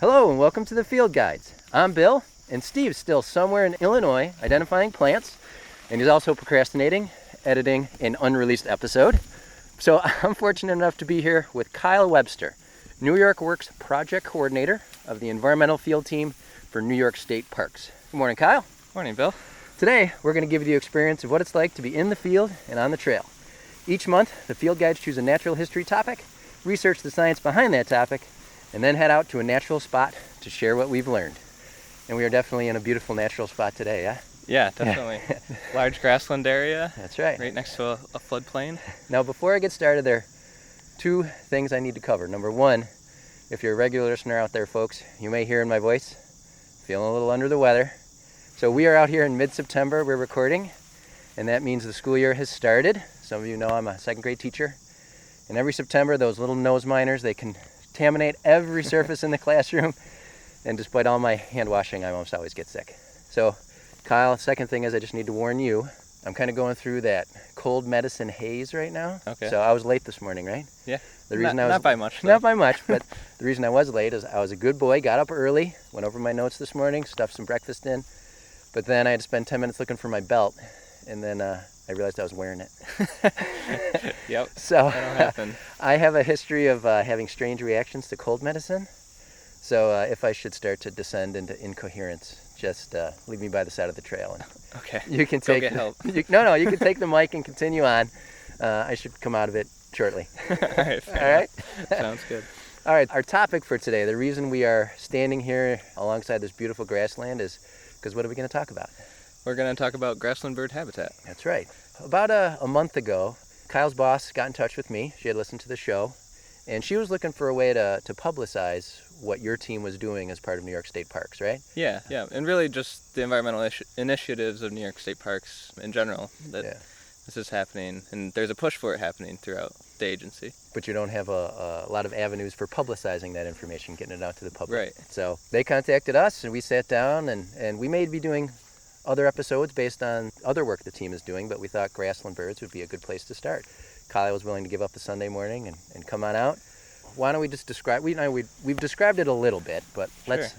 Hello and welcome to the Field Guides. I'm Bill, and Steve's still somewhere in Illinois identifying plants, and he's also procrastinating, editing an unreleased episode. So I'm fortunate enough to be here with Kyle Webster, New York Works Project Coordinator of the Environmental Field Team for New York State Parks. Good morning, Kyle. Morning, Bill. Today, we're going to give you the experience of what it's like to be in the field and on the trail. Each month, the Field Guides choose a natural history topic, research the science behind that topic, and then head out to a natural spot to share what we've learned. And we are definitely in a beautiful natural spot today, yeah? Yeah, definitely. Large grassland area. That's right. Right next to a floodplain. Now, before I get started, there are two things I need to cover. Number one, if you're a regular listener out there, folks, you may hear in my voice, feeling a little under the weather. So we are out here in mid-September, we're recording, and that means the school year has started. Some of you know I'm a second grade teacher. And every September, those little nose miners, they contaminate every surface in the classroom. And despite all my hand washing, I almost always get sick. So, Kyle, second thing is I just need to warn you, I'm kind of going through that cold medicine haze right now. Okay. So I was late this morning, right? Yeah. The reason not by much. Not by much, but the reason I was late is I was a good boy, got up early, went over my notes this morning, stuffed some breakfast in, but then I had to spend 10 minutes looking for my belt, and then I realized I was wearing it. Yep. So that'll happen. I have a history of having strange reactions to cold medicine. So if I should start to descend into incoherence, just leave me by the side of the trail, and Okay. you can Go take get help. You can take the mic and continue on. I should come out of it shortly. All right. All right. Sounds good. All right. Our topic for today, the reason we are standing here alongside this beautiful grassland is because what are we going to talk about? We're going to talk about grassland bird habitat. That's right. About a month ago, Kyle's boss got in touch with me. She had listened to the show, and she was looking for a way to publicize what your team was doing as part of New York State Parks, right? Yeah. And really just the environmental initiatives of New York State Parks in general. This is happening, and there's a push for it happening throughout the agency. But you don't have a lot of avenues for publicizing that information, getting it out to the public. Right. So they contacted us, and we sat down, and we may be doing other episodes based on other work the team is doing, but we thought grassland birds would be a good place to start. Kyle was willing to give up the Sunday morning and come on out. Why don't we just describe, we've described it a little bit, but let's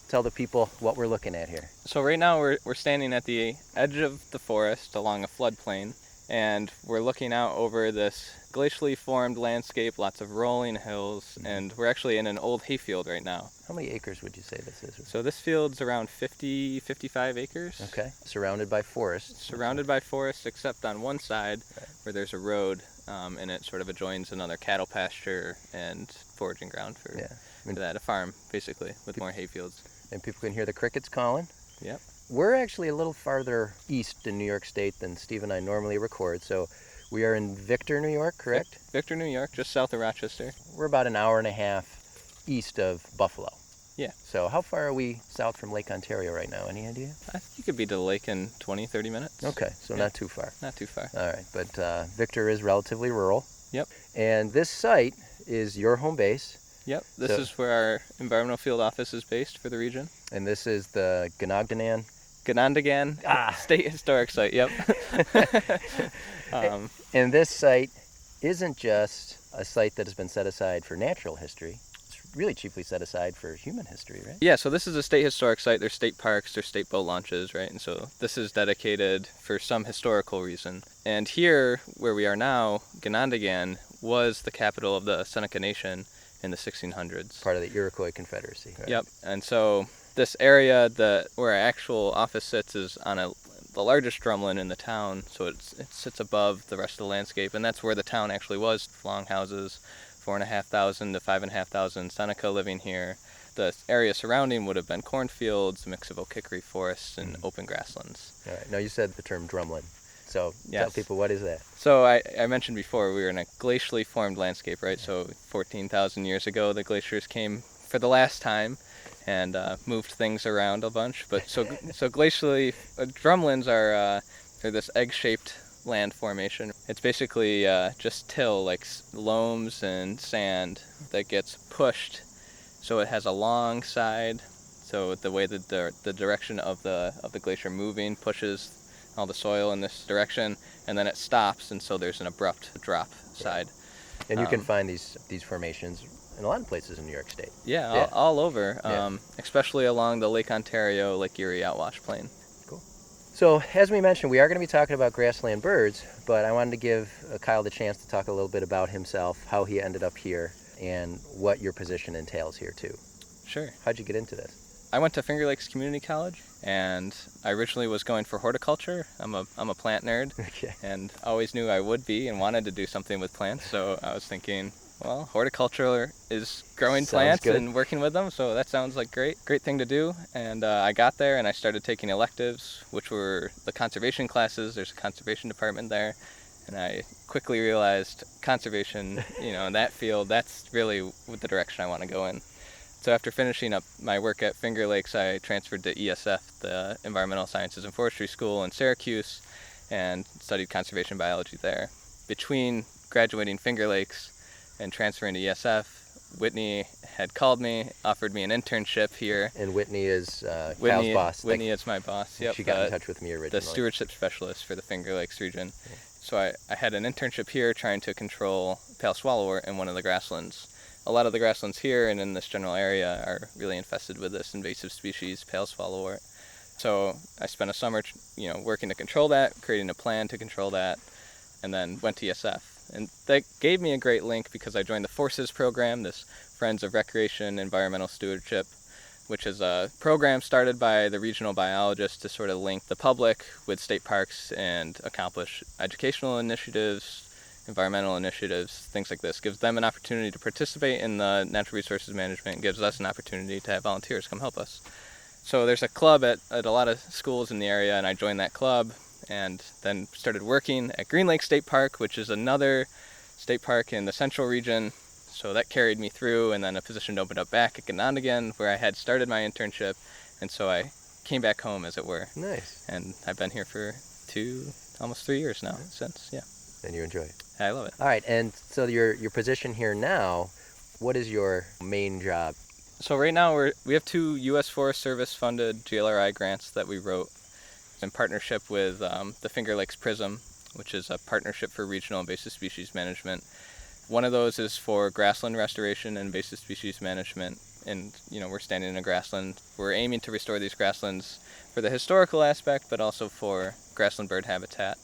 tell the people what we're looking at here. So right now we're standing at the edge of the forest along a floodplain, and we're looking out over this glacially formed landscape, lots of rolling hills, and we're actually in an old hayfield right now. How many acres would you say this is? So this field's around 55 acres. Okay, surrounded by forests. Surrounded by forests, except on one side where there's a road, and it sort of adjoins another cattle pasture and foraging ground for that, a farm, basically, with more hayfields. And people can hear the crickets calling. Yep. We're actually a little farther east in New York State than Steve and I normally record, so we are in Victor, New York, correct? Victor, New York, just south of Rochester. We're about an hour and a half east of Buffalo. Yeah. So how far are we south from Lake Ontario right now? Any idea? I think you could be to the lake in 20, 30 minutes. Okay, so not too far. Not too far. All right, but Victor is relatively rural. Yep. And this site is your home base. Yep, this is where our environmental field office is based for the region. And this is the Ganondagan State Historic Site, yep. And this site isn't just a site that has been set aside for natural history. It's really chiefly set aside for human history, right? Yeah, so this is a state historic site. There's state parks, there's state boat launches, right? And so this is dedicated for some historical reason. And here, where we are now, Ganondagan was the capital of the Seneca Nation in the 1600s. Part of the Iroquois Confederacy. Right? Yep, and so this area where our actual office sits is on the largest drumlin in the town, so it sits above the rest of the landscape, and that's where the town actually was. Longhouses, 4,500 to 5,500 Seneca living here. The area surrounding would have been cornfields, a mix of oak hickory forests, and open grasslands. All right. Now you said the term drumlin, so tell people what is that? So I mentioned before we were in a glacially formed landscape, right? So 14,000 years ago the glaciers came for the last time and moved things around a bunch. But so glacially, drumlins are this egg-shaped land formation. It's basically just till, like loams and sand, that gets pushed, so it has a long side. So the way that the direction of the glacier moving pushes all the soil in this direction, and then it stops, and so there's an abrupt drop side. And you can find these formations in a lot of places in New York State. Yeah, all over, Yeah. especially along the Lake Ontario, Lake Erie outwash plain. Cool. So, as we mentioned, we are going to be talking about grassland birds, but I wanted to give Kyle the chance to talk a little bit about himself, how he ended up here, and what your position entails here, too. Sure. How'd you get into this? I went to Finger Lakes Community College, and I originally was going for horticulture. I'm a plant nerd, Okay. and always knew I would be and wanted to do something with plants. So I was thinking, well, horticulture is growing Sounds plants good. and working with them, so that sounds like great thing to do. And I got there and I started taking electives, which were the conservation classes. There's a conservation department there, and I quickly realized conservation, in that field, that's really the direction I want to go in. So after finishing up my work at Finger Lakes, I transferred to ESF, the Environmental Sciences and Forestry School in Syracuse, and studied conservation biology there. Between graduating Finger Lakes and transferring to ESF, Whitney had called me, offered me an internship here. And Whitney is Kyle's boss. Whitney is my boss, yep. She got in touch with me originally. The stewardship specialist for the Finger Lakes region. Yeah. So I had an internship here trying to control pale swallowwort in one of the grasslands. A lot of the grasslands here and in this general area are really infested with this invasive species, pale swallowwort. So I spent a summer, working to control that, creating a plan to control that, and then went to ESF. And that gave me a great link because I joined the FORCES program, this Friends of Recreation Environmental Stewardship, which is a program started by the regional biologists to sort of link the public with state parks and accomplish educational initiatives, environmental initiatives, things like this. Gives them an opportunity to participate in the natural resources management, gives us an opportunity to have volunteers come help us. So there's a club at a lot of schools in the area, and I joined that club and then started working at Green Lake State Park, which is another state park in the central region. So that carried me through, and then a position opened up back at Ganondagan where I had started my internship, and so I came back home, as it were. Nice. And I've been here for almost 3 years now, since, yeah. And you enjoy it. I love it. All right, and so your position here now, what is your main job? So right now we have 2 U.S. Forest Service funded GLRI grants that we wrote in partnership with the Finger Lakes PRISM, which is a partnership for regional invasive species management. One of those is for grassland restoration and invasive species management, and we're standing in a grassland. We're aiming to restore these grasslands for the historical aspect, but also for grassland bird habitat.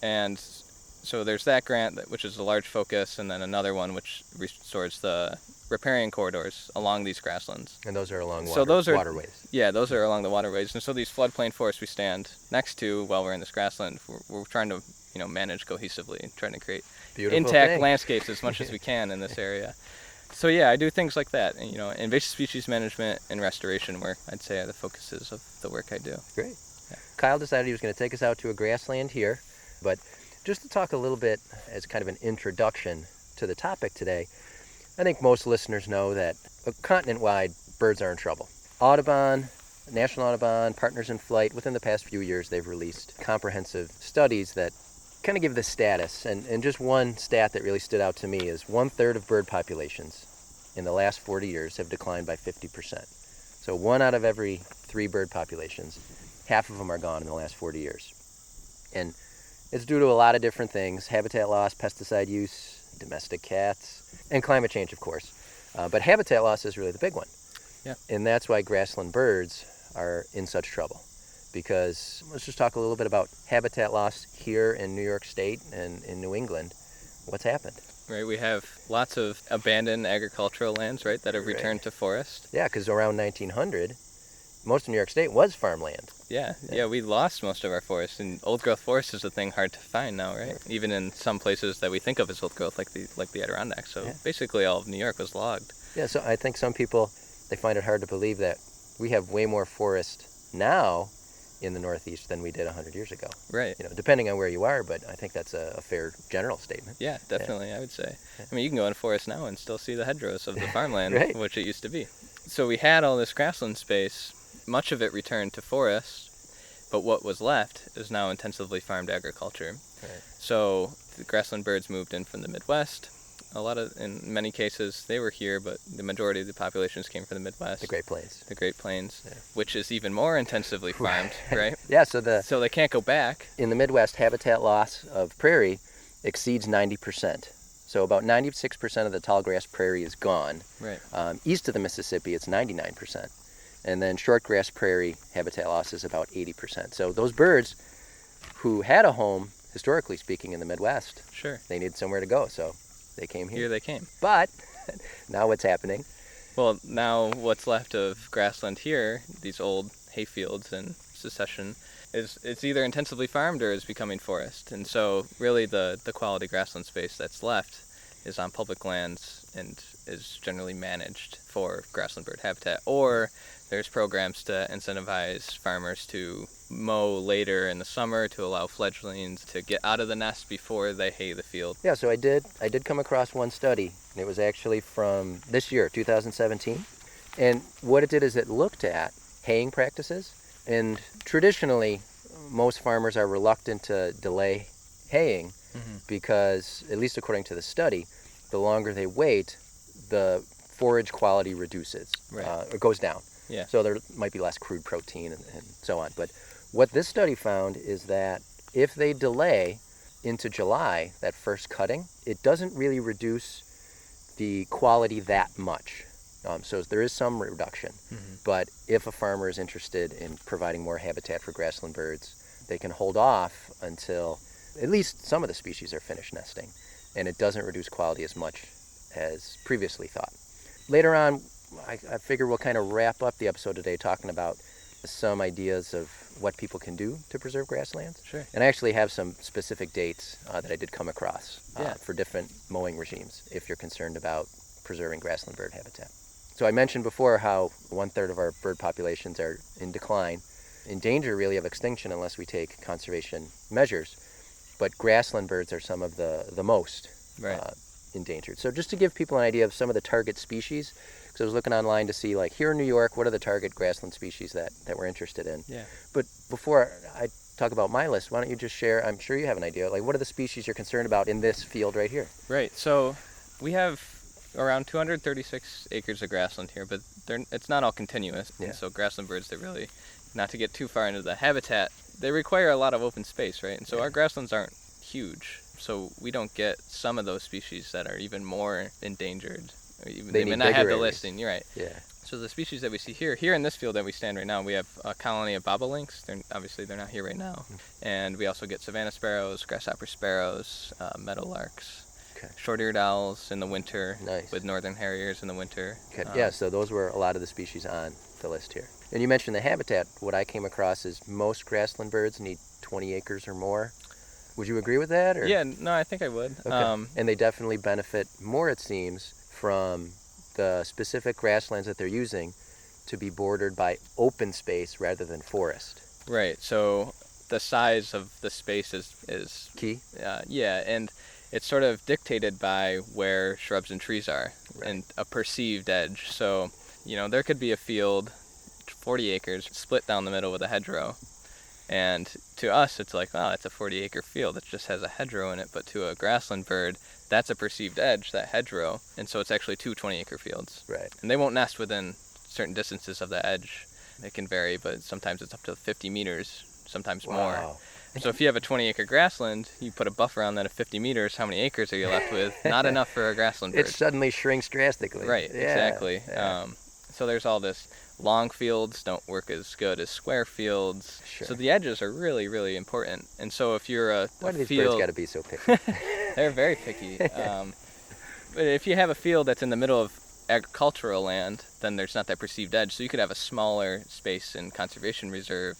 And so there's that grant, which is a large focus, and then another one which restores the riparian corridors along these grasslands. And those are along waterways. Yeah, those are along the waterways. And so these floodplain forests we stand next to while we're in this grassland, we're trying to manage cohesively, trying to create intact landscapes as much as we can in this area. So yeah, I do things like that. And, invasive species management and restoration work, I'd say, are the focuses of the work I do. Great. Yeah. Kyle decided he was going to take us out to a grassland here, but just to talk a little bit as kind of an introduction to the topic today, I think most listeners know that continent-wide, birds are in trouble. Audubon, National Audubon, Partners in Flight, within the past few years, they've released comprehensive studies that kind of give the status. And just one stat that really stood out to me is 1/3 of bird populations in the last 40 years have declined by 50%. So 1 out of every 3 bird populations, half of them are gone in the last 40 years. And it's due to a lot of different things: habitat loss, pesticide use, domestic cats, and climate change, of course. But habitat loss is really the big one. Yeah. And that's why grassland birds are in such trouble. Because let's just talk a little bit about habitat loss here in New York State and in New England. What's happened? Right, we have lots of abandoned agricultural lands, right, that have returned to forest. Yeah, because around 1900, most of New York State was farmland. Yeah, we lost most of our forests, and old-growth forest is a thing hard to find now, right? Even in some places that we think of as old-growth, like the Adirondacks. So basically all of New York was logged. Yeah, so I think some people, they find it hard to believe that we have way more forest now in the Northeast than we did 100 years ago. Right. Depending on where you are, but I think that's a fair general statement. Yeah, definitely, I would say. I mean, you can go in a forest now and still see the hedgerows of the farmland, Right. which it used to be. So we had all this grassland space. Much of it returned to forest, but what was left is now intensively farmed agriculture. Right. So the grassland birds moved in from the Midwest. In many cases, they were here, but the majority of the populations came from the Midwest. The Great Plains. The Great Plains, which is even more intensively farmed, right? Yeah, so So they can't go back. in the Midwest, habitat loss of prairie exceeds 90%. So about 96% of the tall grass prairie is gone. Right. East of the Mississippi, it's 99%. And then shortgrass prairie habitat loss is about 80%. So those birds who had a home, historically speaking, in the Midwest, Sure. they needed somewhere to go, so they came here. Here they came. But now what's happening? Well, now what's left of grassland here, these old hayfields and secession, is it's either intensively farmed or is becoming forest. And so really the quality grassland space that's left is on public lands and is generally managed for grassland bird habitat. Or there's programs to incentivize farmers to mow later in the summer to allow fledglings to get out of the nest before they hay the field. Yeah, so I did come across one study, and it was actually from this year, 2017. And what it did is it looked at haying practices. And traditionally, most farmers are reluctant to delay haying because, at least according to the study, the longer they wait, the forage quality reduces, or goes down. Yeah. So there might be less crude protein and so on. But what this study found is that if they delay into July, that first cutting, it doesn't really reduce the quality that much. So there is some reduction. But if a farmer is interested in providing more habitat for grassland birds, they can hold off until at least some of the species are finished nesting, and it doesn't reduce quality as much as previously thought. Later on, I figure we'll kind of wrap up the episode today talking about some ideas of what people can do to preserve grasslands. Sure. And I actually have some specific dates that I did come across Yeah. for different mowing regimes if you're concerned about preserving grassland bird habitat. So I mentioned before how 1/3 of our bird populations are in decline, in danger really of extinction unless we take conservation measures. But grassland birds are some of the most endangered. So just to give people an idea of some of the target species, because I was looking online to see, like, here in New York, what are the target grassland species that we're interested in. Yeah. But before I talk about my list, why don't you just share, I'm sure you have an idea, like, what are the species you're concerned about in this field right here? Right. So we have around 236 acres of grassland here, but it's not all continuous. Yeah. And so grassland birds, they really, not to get too far into the habitat, they require a lot of open space, right? And so our grasslands aren't huge. So we don't get some of those species that are even more endangered. Or even, they may not have the listing. You're right. Yeah. So the species that we see here in this field that we stand right now, we have a colony of bobolinks. Obviously they're not here right now. And we also get savanna sparrows, grasshopper sparrows, meadowlarks, short-eared owls in the winter, with northern harriers in the winter. Okay. Yeah, so those were a lot of the species on the list here. And you mentioned the habitat. What I came across is most grassland birds need 20 acres or more. Would you agree with that? Or? Yeah, no, I think I would. Okay. And they definitely benefit more, it seems, from the specific grasslands that they're using to be bordered by open space rather than forest. Right. So the size of the space is key. Yeah, and it's sort of dictated by where shrubs and trees are and a perceived edge. So, there could be a field, 40 acres, split down the middle with a hedgerow. And to us, it's like, wow, it's a 40-acre field. It just has a hedgerow in it. But to a grassland bird, that's a perceived edge, that hedgerow. And so it's actually two 20-acre fields. Right. And they won't nest within certain distances of the edge. It can vary, but sometimes it's up to 50 meters, sometimes more. So if you have a 20-acre grassland, you put a buffer on that of 50 meters, how many acres are you left with? Not enough for a grassland bird. It suddenly shrinks drastically. Right, exactly. Yeah. So there's all this. Long fields don't work as good as square fields. Sure. So the edges are really, really important. And so if you're a Why do these field... birds got to be so picky? They're very picky. But if you have a field that's in the middle of agricultural land, then there's not that perceived edge. So you could have a smaller space in conservation reserve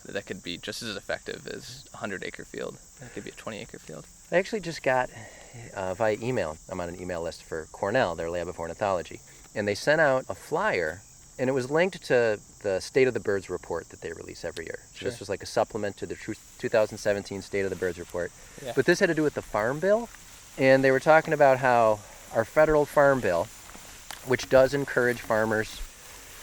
that could be just as effective as a 100-acre field. That could be a 20-acre field. I actually just got, via email, I'm on an email list for Cornell, their lab of ornithology, and they sent out a flyer, and it was linked to the State of the Birds report that they release every year. So this was like a supplement to the 2017 State of the Birds report. Yeah. But this had to do with the Farm Bill, and they were talking about how our federal Farm Bill, which does encourage farmers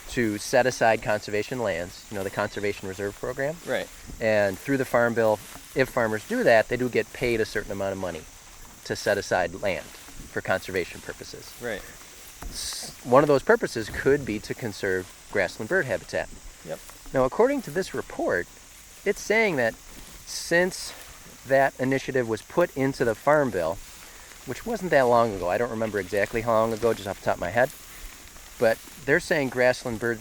to set aside conservation lands, the Conservation Reserve Program. Right. And through the Farm Bill, if farmers do that, they do get paid a certain amount of money to set aside land for conservation purposes. Right. One of those purposes could be to conserve grassland bird habitat. Yep. Now, according to this report, it's saying that since that initiative was put into the Farm Bill, which wasn't that long ago. I don't remember exactly how long ago, just off the top of my head. But they're saying grassland bird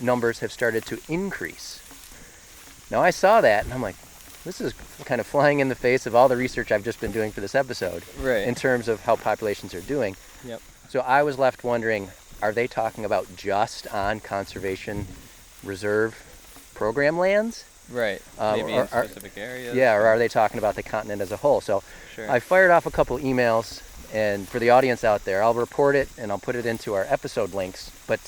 numbers have started to increase. Now I saw that and I'm like, this is kind of flying in the face of all the research I've just been doing for this episode in terms of how populations are doing. Yep. So I was left wondering, are they talking about just on conservation reserve program lands? Right. Maybe in specific areas. Yeah, or are they talking about the continent as a whole? So Sure. I fired off a couple emails, and for the audience out there, I'll report it and I'll put it into our episode links. But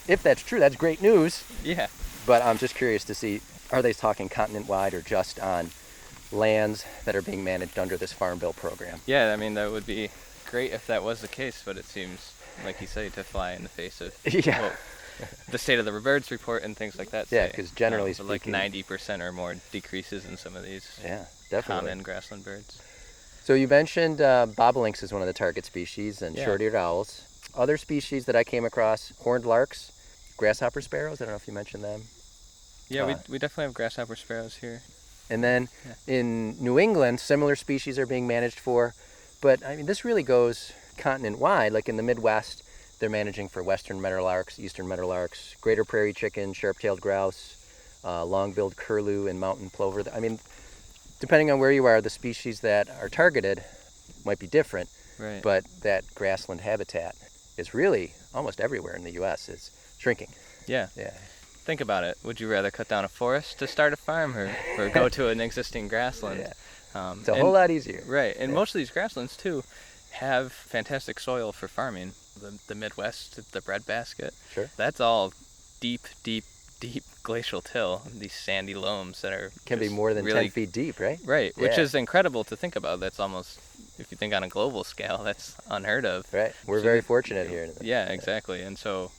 if that's true, that's great news. Yeah. But I'm just curious to see, are they talking continent-wide or just on lands that are being managed under this Farm Bill program? Yeah, I mean, that would be great if that was the case, but it seems, like you say, to fly in the face of well, the State of the Birds report and things like that. Yeah, because generally speaking, like 90% or more decreases in some of these common grassland birds. So you mentioned bobolinks is one of the target species, and short-eared owls. Other species that I came across, horned larks, grasshopper sparrows. I don't know if you mentioned them. Yeah, we definitely have grasshopper sparrows here. And then in New England, similar species are being managed for. But, I mean, this really goes continent-wide. Like in the Midwest, they're managing for western meadowlarks, eastern meadowlarks, greater prairie chicken, sharp-tailed grouse, long-billed curlew, and mountain plover. I mean, depending on where you are, the species that are targeted might be different. Right. But that grassland habitat is really almost everywhere in the U.S. It's shrinking. Yeah. Yeah. Think about it. Would you rather cut down a forest to start a farm or go to an existing grassland? Yeah. It's a whole lot easier. Right. And most of these grasslands, too, have fantastic soil for farming. The Midwest, the breadbasket. Sure. That's all deep glacial till, these sandy loams that are can be more than really 10 feet deep, right? Right, which is incredible to think about. That's almost, if you think on a global scale, that's unheard of. Right. We're very fortunate here. Yeah, exactly. And so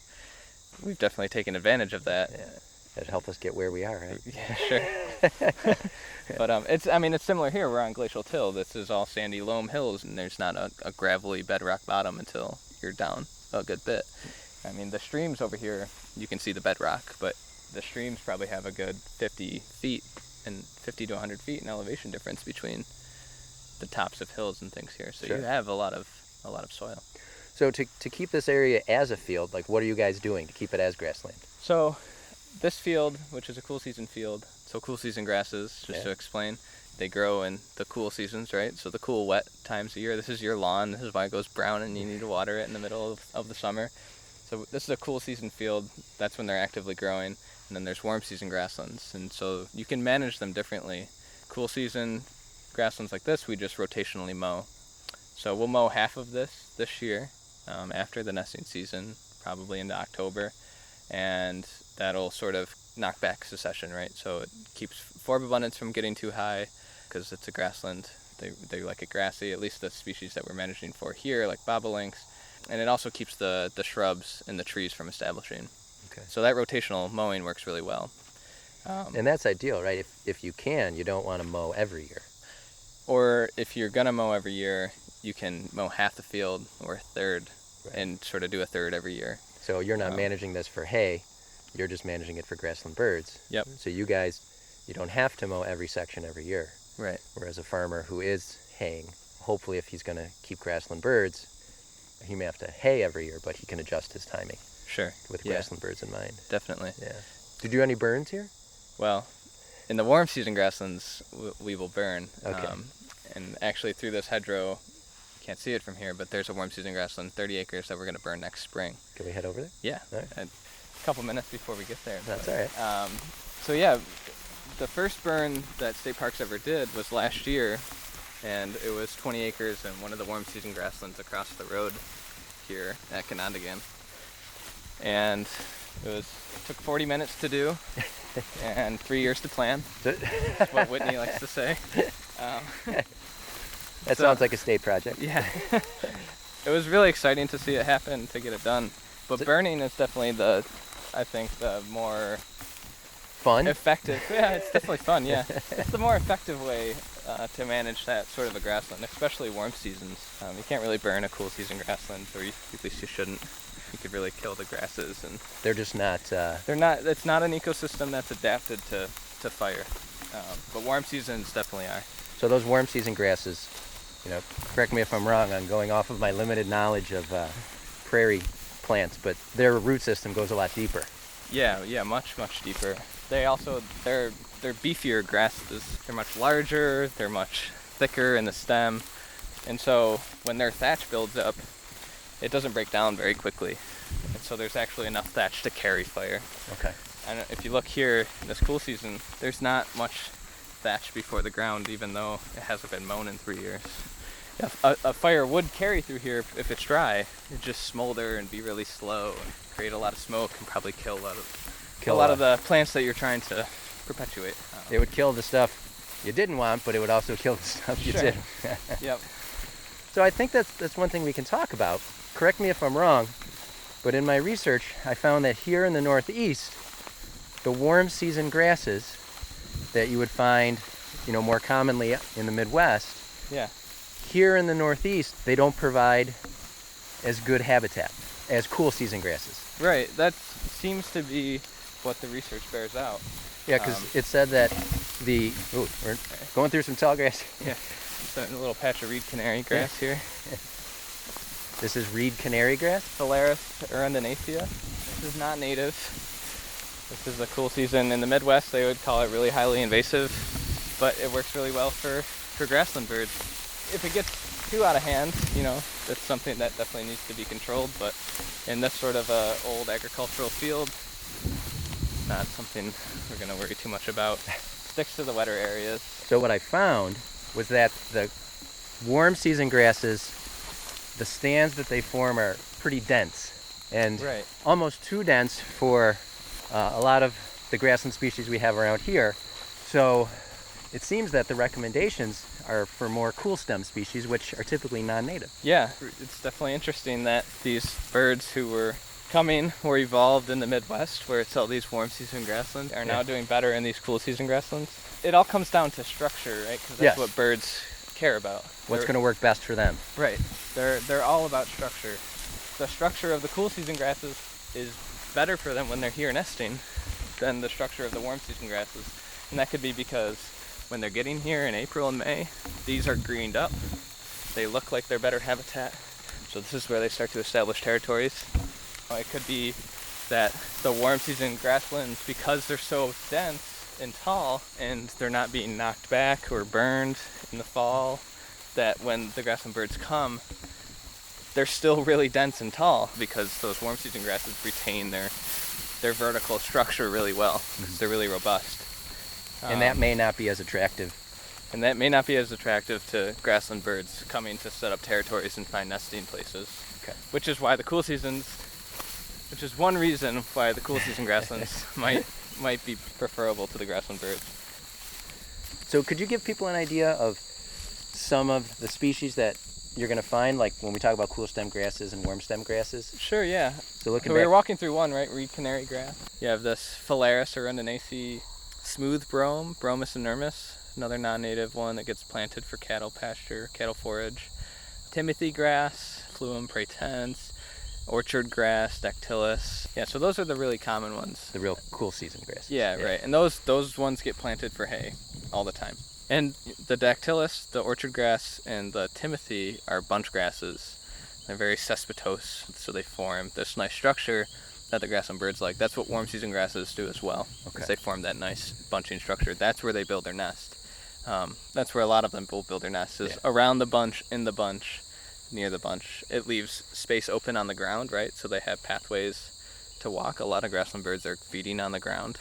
we've definitely taken advantage of that. Yeah. That'd help us get where we are, right? Yeah, sure. But it's similar here. We're on glacial till. This is all sandy loam hills, and there's not a gravelly bedrock bottom until you're down a good bit. I mean, the streams over here, you can see the bedrock, but the streams probably have a good 50 feet and 50 to 100 feet in elevation difference between the tops of hills and things here. So you have a lot of soil. So to keep this area as a field, like what are you guys doing to keep it as grassland? So this field, which is a cool season field, so cool season grasses, just to explain, they grow in the cool seasons, right? So the cool, wet times of year. This is your lawn. This is why it goes brown and you need to water it in the middle of the summer. So this is a cool season field. That's when they're actively growing. And then there's warm season grasslands. And so you can manage them differently. Cool season grasslands like this, we just rotationally mow. So we'll mow half of this year after the nesting season, probably into October. And that'll sort of knock back succession, right? So it keeps forb abundance from getting too high because it's a grassland. They like it grassy, at least the species that we're managing for here, like bobolinks. And it also keeps the shrubs and the trees from establishing. Okay. So that rotational mowing works really well. And that's ideal, right? If you can, you don't want to mow every year. Or if you're going to mow every year, you can mow half the field or a third and sort of do a third every year. So you're not managing this for hay, you're just managing it for grassland birds. Yep. So you guys, you don't have to mow every section every year. Right. Whereas a farmer who is haying, hopefully if he's going to keep grassland birds, he may have to hay every year, but he can adjust his timing. Sure. With grassland birds in mind. Definitely. Yeah. Did you do any burns here? Well, in the warm season grasslands, we will burn. Okay. And actually through this hedgerow, you can't see it from here, but there's a warm season grassland, 30 acres, that we're going to burn next spring. Can we head over there? Yeah. All right. A couple minutes before we get there. That's all right. So yeah, the first burn that State Parks ever did was last year, and it was 20 acres in one of the warm season grasslands across the road here at Ganondagan. And it took 40 minutes to do and 3 years to plan. That's what Whitney likes to say. That sounds like a state project. Yeah. It was really exciting to see it happen, to get it done. But burning is definitely the more fun? Effective. Yeah, it's definitely fun, yeah. It's the more effective way to manage that sort of a grassland, especially warm seasons. You can't really burn a cool season grassland, or at least you shouldn't. You could really kill the grasses, and they're just not. They're not. It's not an ecosystem that's adapted to fire, but warm seasons definitely are. So those warm season grasses, correct me if I'm wrong on going off of my limited knowledge of prairie plants, but their root system goes a lot deeper. Yeah, much deeper. They're beefier grasses. They're much larger, they're much thicker in the stem, and so when their thatch builds up, it doesn't break down very quickly. And so there's actually enough thatch to carry fire. Okay. And if you look here, this cool season, there's not much thatch before the ground, even though it hasn't been mown in 3 years. Yeah, a fire would carry through here if it's dry. It'd just smolder and be really slow and create a lot of smoke and probably kill a lot of the plants that you're trying to perpetuate. It would kill the stuff you didn't want, but it would also kill the stuff you did. Yep. So I think that's one thing we can talk about. Correct me if I'm wrong, but in my research, I found that here in the Northeast, the warm season grasses that you would find, more commonly in the Midwest, Yeah. here in the Northeast, they don't provide as good habitat as cool season grasses. Right. That seems to be what the research bears out. Yeah, because it said that we're going through some tall grass. Yeah. Just a little patch of reed canary grass here. This is reed canary grass? Phalaris arundinacea. This is not native. This is a cool season. In the Midwest, they would call it really highly invasive, but it works really well for grassland birds. If it gets too out of hand, that's something that definitely needs to be controlled, but in this sort of old agricultural field, not something we're going to worry too much about. Sticks to the wetter areas. So what I found was that the warm season grasses, the stands that they form are pretty dense, and Right. almost too dense for a lot of the grassland species we have around here. So it seems that the recommendations are for more cool stem species, which are typically non-native. Yeah, it's definitely interesting that these birds who were evolved in the Midwest, where it's all these warm season grasslands, are now doing better in these cool season grasslands. It all comes down to structure, right? Because that's what birds care about. What's going to work best for them? Right. They're all about structure. The structure of the cool season grasses is better for them when they're here nesting than the structure of the warm season grasses. And that could be because when they're getting here in April and May, these are greened up. They look like they're better habitat. So this is where they start to establish territories. It could be that the warm season grasslands, because they're so dense and tall and they're not being knocked back or burned in the fall, that when the grassland birds come, they're still really dense and tall because those warm season grasses retain their vertical structure really well because they're really robust. And that may not be as attractive. And that may not be as attractive to grassland birds coming to set up territories and find nesting places. Okay. Which is one reason why the cool season grasslands might be preferable to the grassland birds. So could you give people an idea of some of the species that you're going to find, like when we talk about cool stem grasses and warm stem grasses? Sure, yeah. So we were walking through one, right? Reed canary grass. You have this Phalaris arundinacea smooth brome, Bromus inermis, another non-native one that gets planted for cattle pasture, cattle forage. Timothy grass, Fluum praetens, orchard grass, dactylus. Yeah, so those are the really common ones. The real cool season grasses. Yeah, right. And those ones get planted for hay all the time. And the dactylus, the orchard grass, and the timothy are bunch grasses. They're very cespitose, so they form this nice structure that the grassland birds like. That's what warm season grasses do as well. Okay. They form that nice bunching structure. That's where they build their nest. That's where a lot of them will build their nests, is around the bunch, in the bunch, near the bunch. It leaves space open on the ground, right? So they have pathways to walk. A lot of grassland birds are feeding on the ground.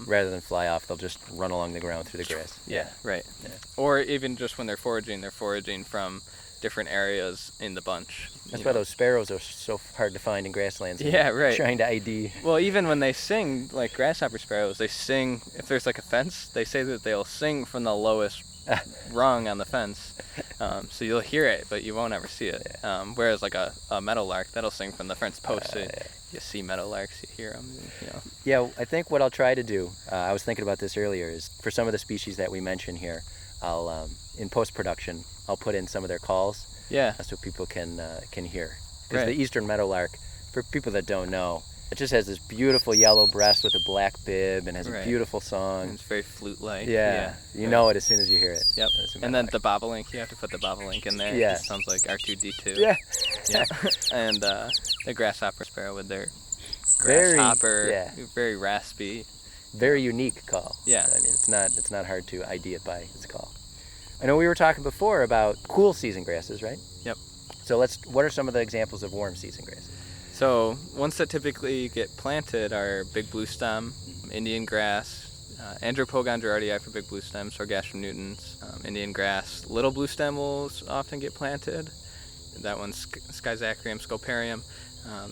Rather than fly off, they'll just run along the ground through the grass. Yeah, right. Yeah. Or even just when they're foraging from different areas in the bunch. That's why those sparrows are so hard to find in grasslands. Yeah, right. Trying to ID. Well, even when they sing, like grasshopper sparrows, they sing, if there's like a fence, they say that they'll sing from the lowest rung on the fence. So you'll hear it, but you won't ever see it. Whereas like a meadowlark, that'll sing from the fence post. So you see meadowlarks, you hear them. Yeah, I think what I'll try to do, I was thinking about this earlier, is for some of the species that we mention here, I'll in post-production, I'll put in some of their calls. Yeah. So people can hear. Because the eastern meadowlark, for people that don't know, It just has this beautiful yellow breast with a black bib and has a Right. beautiful song. It's very flute-like. Yeah, you right. know it as soon as you hear it. Yep. That's And then about the bobolink, you have to put the bobolink in there. Yeah. It sounds like R2-D2. Yeah. Yeah. And the grasshopper sparrow with their Very- grasshopper, yeah. very raspy. Very unique call. Yeah. I mean, it's not hard to ID it by its call. I know we were talking before about cool season grasses, right? Yep. So what are some of the examples of warm season grasses? So ones that typically get planted are big blue stem, Indian grass, Andropogon gerardii for big blue stem, Sargassum nutans, Indian grass. Little blue stem will often get planted. That one's Schizachyrium scoparium.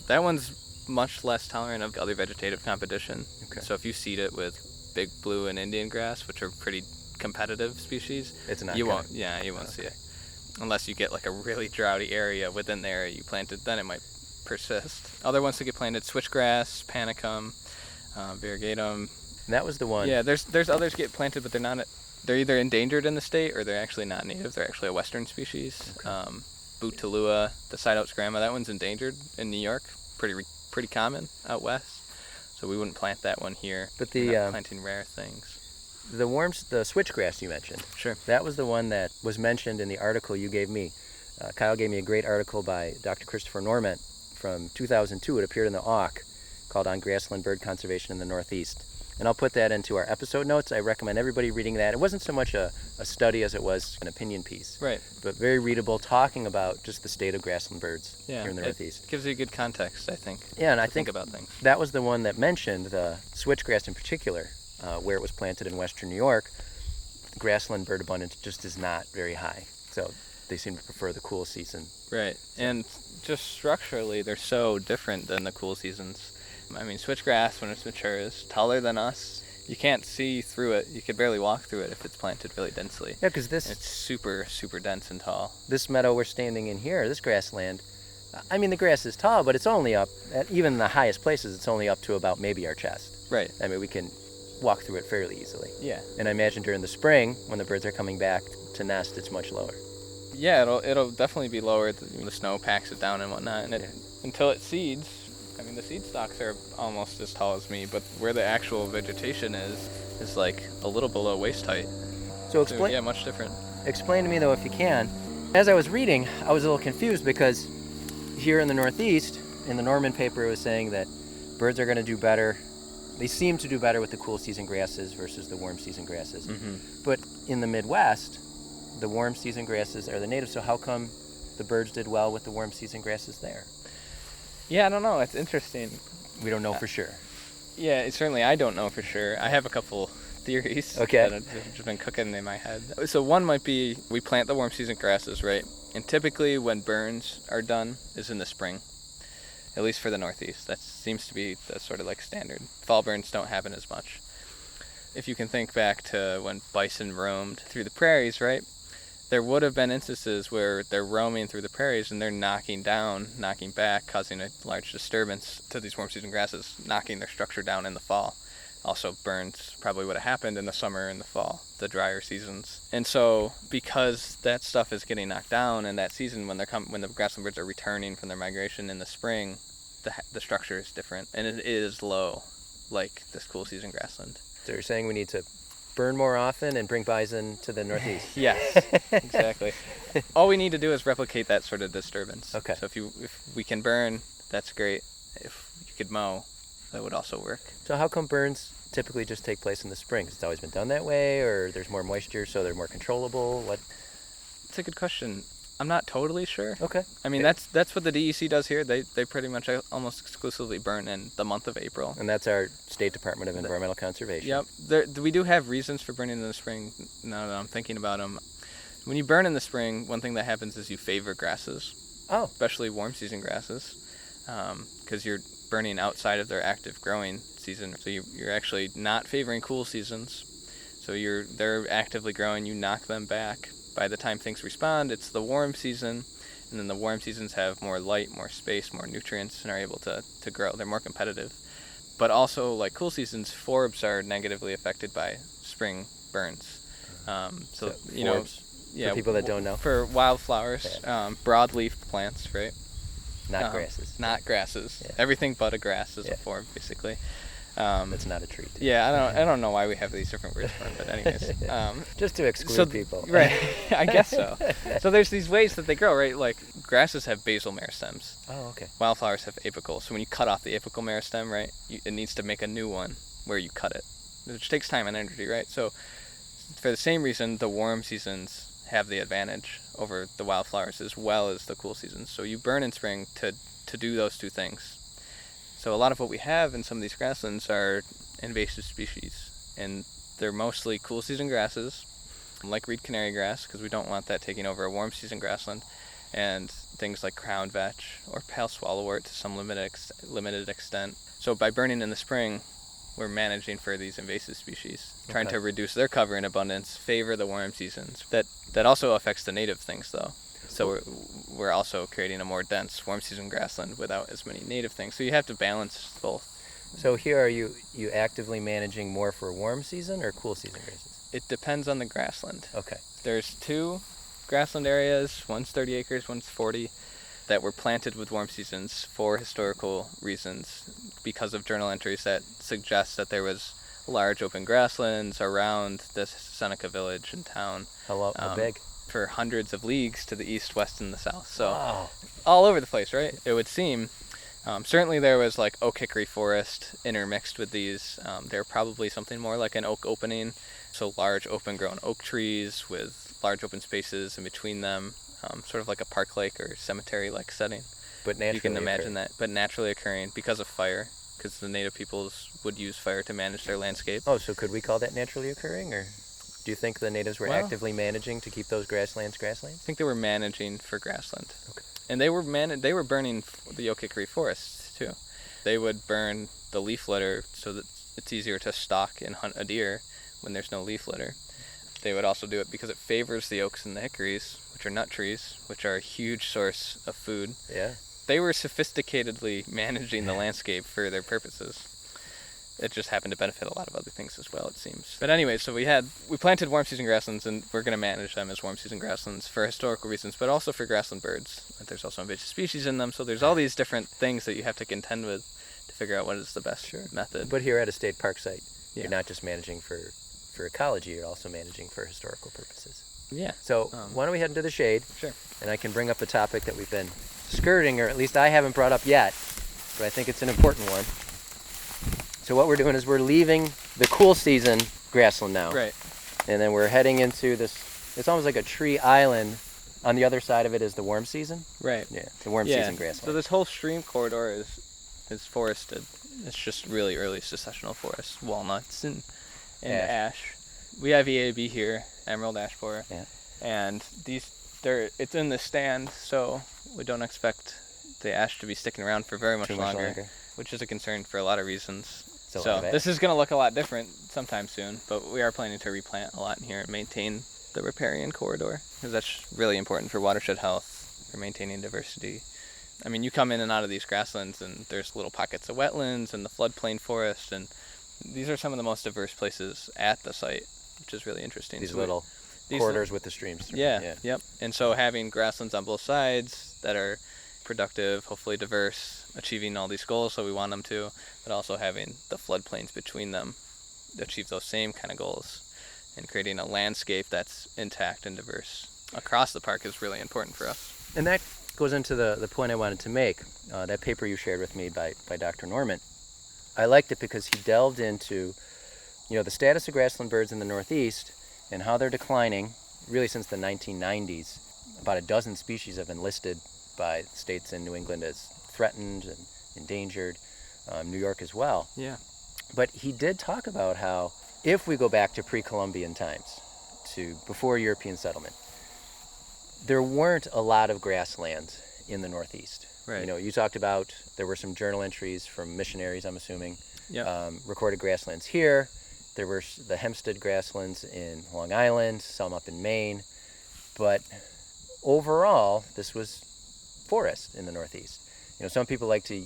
That one's much less tolerant of other vegetative competition. Okay. So if you seed it with big blue and Indian grass, which are pretty competitive species, It's not you gonna- won't. Yeah, you won't see Okay. it unless you get like a really droughty area within the area you planted. Then it might persist. Other ones that get planted: switchgrass, panicum, variegatum. And that was the one. Yeah, there's others get planted, but they're not. They're either endangered in the state or they're actually not native. They're actually a western species. Okay. Bouteloua, the Sideoats grama, that one's endangered in New York. Pretty common out west. So we wouldn't plant that one here. But We're the not planting rare things. the switchgrass you mentioned. Sure. That was the one that was mentioned in the article you gave me. Kyle gave me a great article by Dr. Christopher Norment from 2002. It appeared in the Auk, called "On Grassland Bird Conservation in the Northeast." And I'll put that into our episode notes. I recommend everybody reading that. It wasn't so much a study as it was an opinion piece, Right. but very readable, talking about just the state of grassland birds Yeah. here in the Northeast. It gives you good context, I think. Yeah, and I to think about things. that was the one that mentioned the switchgrass in particular, where it was planted in western New York. Grassland bird abundance just is not very high, so they seem to prefer the cool season. Right. And just structurally, they're so different than the cool seasons. I mean, switchgrass, when it's mature, is taller than us. You can't see through it. You could barely walk through it if it's planted really densely. Yeah, because It's super, super dense and tall. this meadow we're standing in here, this grassland, I mean, the grass is tall, but it's only up, at even the highest places, it's only up to about maybe our chest. Right. I mean, we can walk through it fairly easily. Yeah. And I imagine during the spring, when the birds are coming back to nest, it's much lower. Yeah, it'll definitely be lower. The snow packs it down and whatnot, and Yeah. until it seeds. I mean, the seed stalks are almost as tall as me, but where the actual vegetation is like a little below waist height. So So, yeah, much different. explain to me, though, if you can. As I was reading, I was a little confused because here in the Northeast, in the Norman paper, it was saying that birds are going to do better. They seem to do better with the cool season grasses versus the warm season grasses. Mm-hmm. But in the Midwest, the warm season grasses are the native, so how come the birds did well with the warm season grasses there? Yeah, I don't know. It's interesting. We don't know for sure. Yeah, certainly I don't know for sure. I have a couple theories Okay. that have just been cooking in my head. So one might be we plant the warm season grasses, right? And typically when burns are done is in the spring, at least for the Northeast. That seems to be the sort of like standard. Fall burns don't happen as much. If you can think back to when bison roamed through the prairies, right? There would have been instances where they're roaming through the prairies and they're knocking back, causing a large disturbance to these warm season grasses, knocking their structure down in the fall. Also, burns probably would have happened in the summer and the fall, the drier seasons. And so, because that stuff is getting knocked down in that season, when the grassland birds are returning from their migration in the spring, the structure is different and it is low, like this cool season grassland. So you're saying we need to burn more often and bring bison to the Northeast? Yes, exactly. All we need to do is replicate that sort of disturbance. Okay. So if we can burn, that's great. If you could mow, that would also work. So how come burns typically just take place in the spring? It's always been done that way, or there's more moisture, so they're more controllable? What? It's a good question. I'm not totally sure. Okay. I mean, Yeah. that's what the DEC does here. They pretty much almost exclusively burn in the month of April. And that's our State Department of Environmental Conservation. Yep. We do have reasons for burning in the spring, now that I'm thinking about them. When you burn in the spring, one thing that happens is you favor grasses, Oh, especially warm season grasses, because you're burning outside of their active growing season. So you're actually not favoring cool seasons. So they're actively growing, you knock them back. By the time things respond, it's the warm season, and then the warm seasons have more light, more space, more nutrients, and are able to grow. They're more competitive. But also, like cool seasons, forbs are negatively affected by spring burns. So you know, forbs, for people that don't know. For wildflowers, broadleaf plants, right? Not grasses. Not grasses. Yeah. Everything but a grass is Yeah. a form, basically. That's not a tree. Yeah, I don't know why we have these different words for them, but anyways. Just to exclude people. Right, I guess so. So there's these ways that they grow, right? Like grasses have basal meristems. Oh, okay. Wildflowers have apical. So when you cut off the apical meristem, right, it needs to make a new one where you cut it, which takes time and energy, right? So for the same reason, the warm seasons have the advantage over the wildflowers as well as the cool seasons. So you burn in spring to do those two things. So a lot of what we have in some of these grasslands are invasive species, and they're mostly cool season grasses, like reed canary grass, because we don't want that taking over a warm season grassland, and things like crown vetch or pale swallowwort to some limited extent. So by burning in the spring, we're managing for these invasive species, trying to reduce their cover and abundance, favor the warm seasons. That also affects the native things, though. So we're also creating a more dense warm season grassland without as many native things. So you have to balance both. So here, are you actively managing more for warm season or cool season grasses? It depends on the grassland. Okay. There's two grassland areas, one's 30 acres, one's 40, that were planted with warm seasons for historical reasons because of journal entries that suggest that there was large open grasslands around this Seneca village and town. How big? For hundreds of leagues to the east, west, and the south. So Wow. all over the place, right? It would seem. Certainly there was like oak hickory forest intermixed with these. They're probably something more like an oak opening. So large open grown oak trees with large open spaces in between them, sort of like a park like or cemetery like setting. But naturally you can imagine occurring. that, but naturally occurring because of fire, because the native peoples would use fire to manage their landscape. Oh, so could we call that naturally occurring, or do you think the natives were actively managing to keep those grasslands grasslands? I think they were managing for grassland. Okay. And they were burning the oak hickory forests too. They would burn the leaf litter so that it's easier to stalk and hunt a deer when there's no leaf litter. They would also do it because it favors the oaks and the hickories, which are nut trees, which are a huge source of food. Yeah. They were sophisticatedly managing the landscape for their purposes. It just happened to benefit a lot of other things as well, it seems. But anyway, so we planted warm season grasslands, and we're going to manage them as warm season grasslands for historical reasons, but also for grassland birds. There's also invasive species in them, so there's all these different things that you have to contend with to figure out what is the best method. But here at a state park site, Yeah. you're not just managing for ecology, you're also managing for historical purposes. Yeah. So why don't we head into the shade? Sure. And I can bring up the topic that we've been skirting, or at least I haven't brought up yet, but I think it's an important one. So what we're doing is we're leaving the cool season grassland now. Right. And then we're heading into this, it's almost like a tree island. On the other side of it is the warm season. Right. Yeah, the warm season grassland. So this whole stream corridor is forested. It's just really early successional forest, walnuts and ash. We have EAB here, emerald ash borer. Yeah. And it's in the stand, so we don't expect the ash to be sticking around for very much longer, which is a concern for a lot of reasons. So this is going to look a lot different sometime soon, but we are planning to replant a lot in here and maintain the riparian corridor, because that's really important for watershed health, for maintaining diversity. I mean, you come in and out of these grasslands, and there's little pockets of wetlands and the floodplain forest, and these are some of the most diverse places at the site, which is really interesting. These little corridors with the streams through. Yeah, yep. And so having grasslands on both sides that are productive, hopefully diverse, achieving all these goals so we want them to, but also having the floodplains between them achieve those same kind of goals, and creating a landscape that's intact and diverse across the park is really important for us. And that goes into the point I wanted to make. That paper you shared with me by Dr. Norman. I liked it because he delved into, the status of grassland birds in the Northeast and how they're declining really since the 1990s. About a dozen species have been listed by states in New England as threatened and endangered, New York as well. Yeah. But he did talk about how if we go back to pre-Columbian times, to before European settlement, there weren't a lot of grasslands in the Northeast. Right. You talked about there were some journal entries from missionaries, I'm assuming, recorded grasslands here. There were the Hempstead grasslands in Long Island, some up in Maine. But overall, this was forest in the Northeast. Some people like to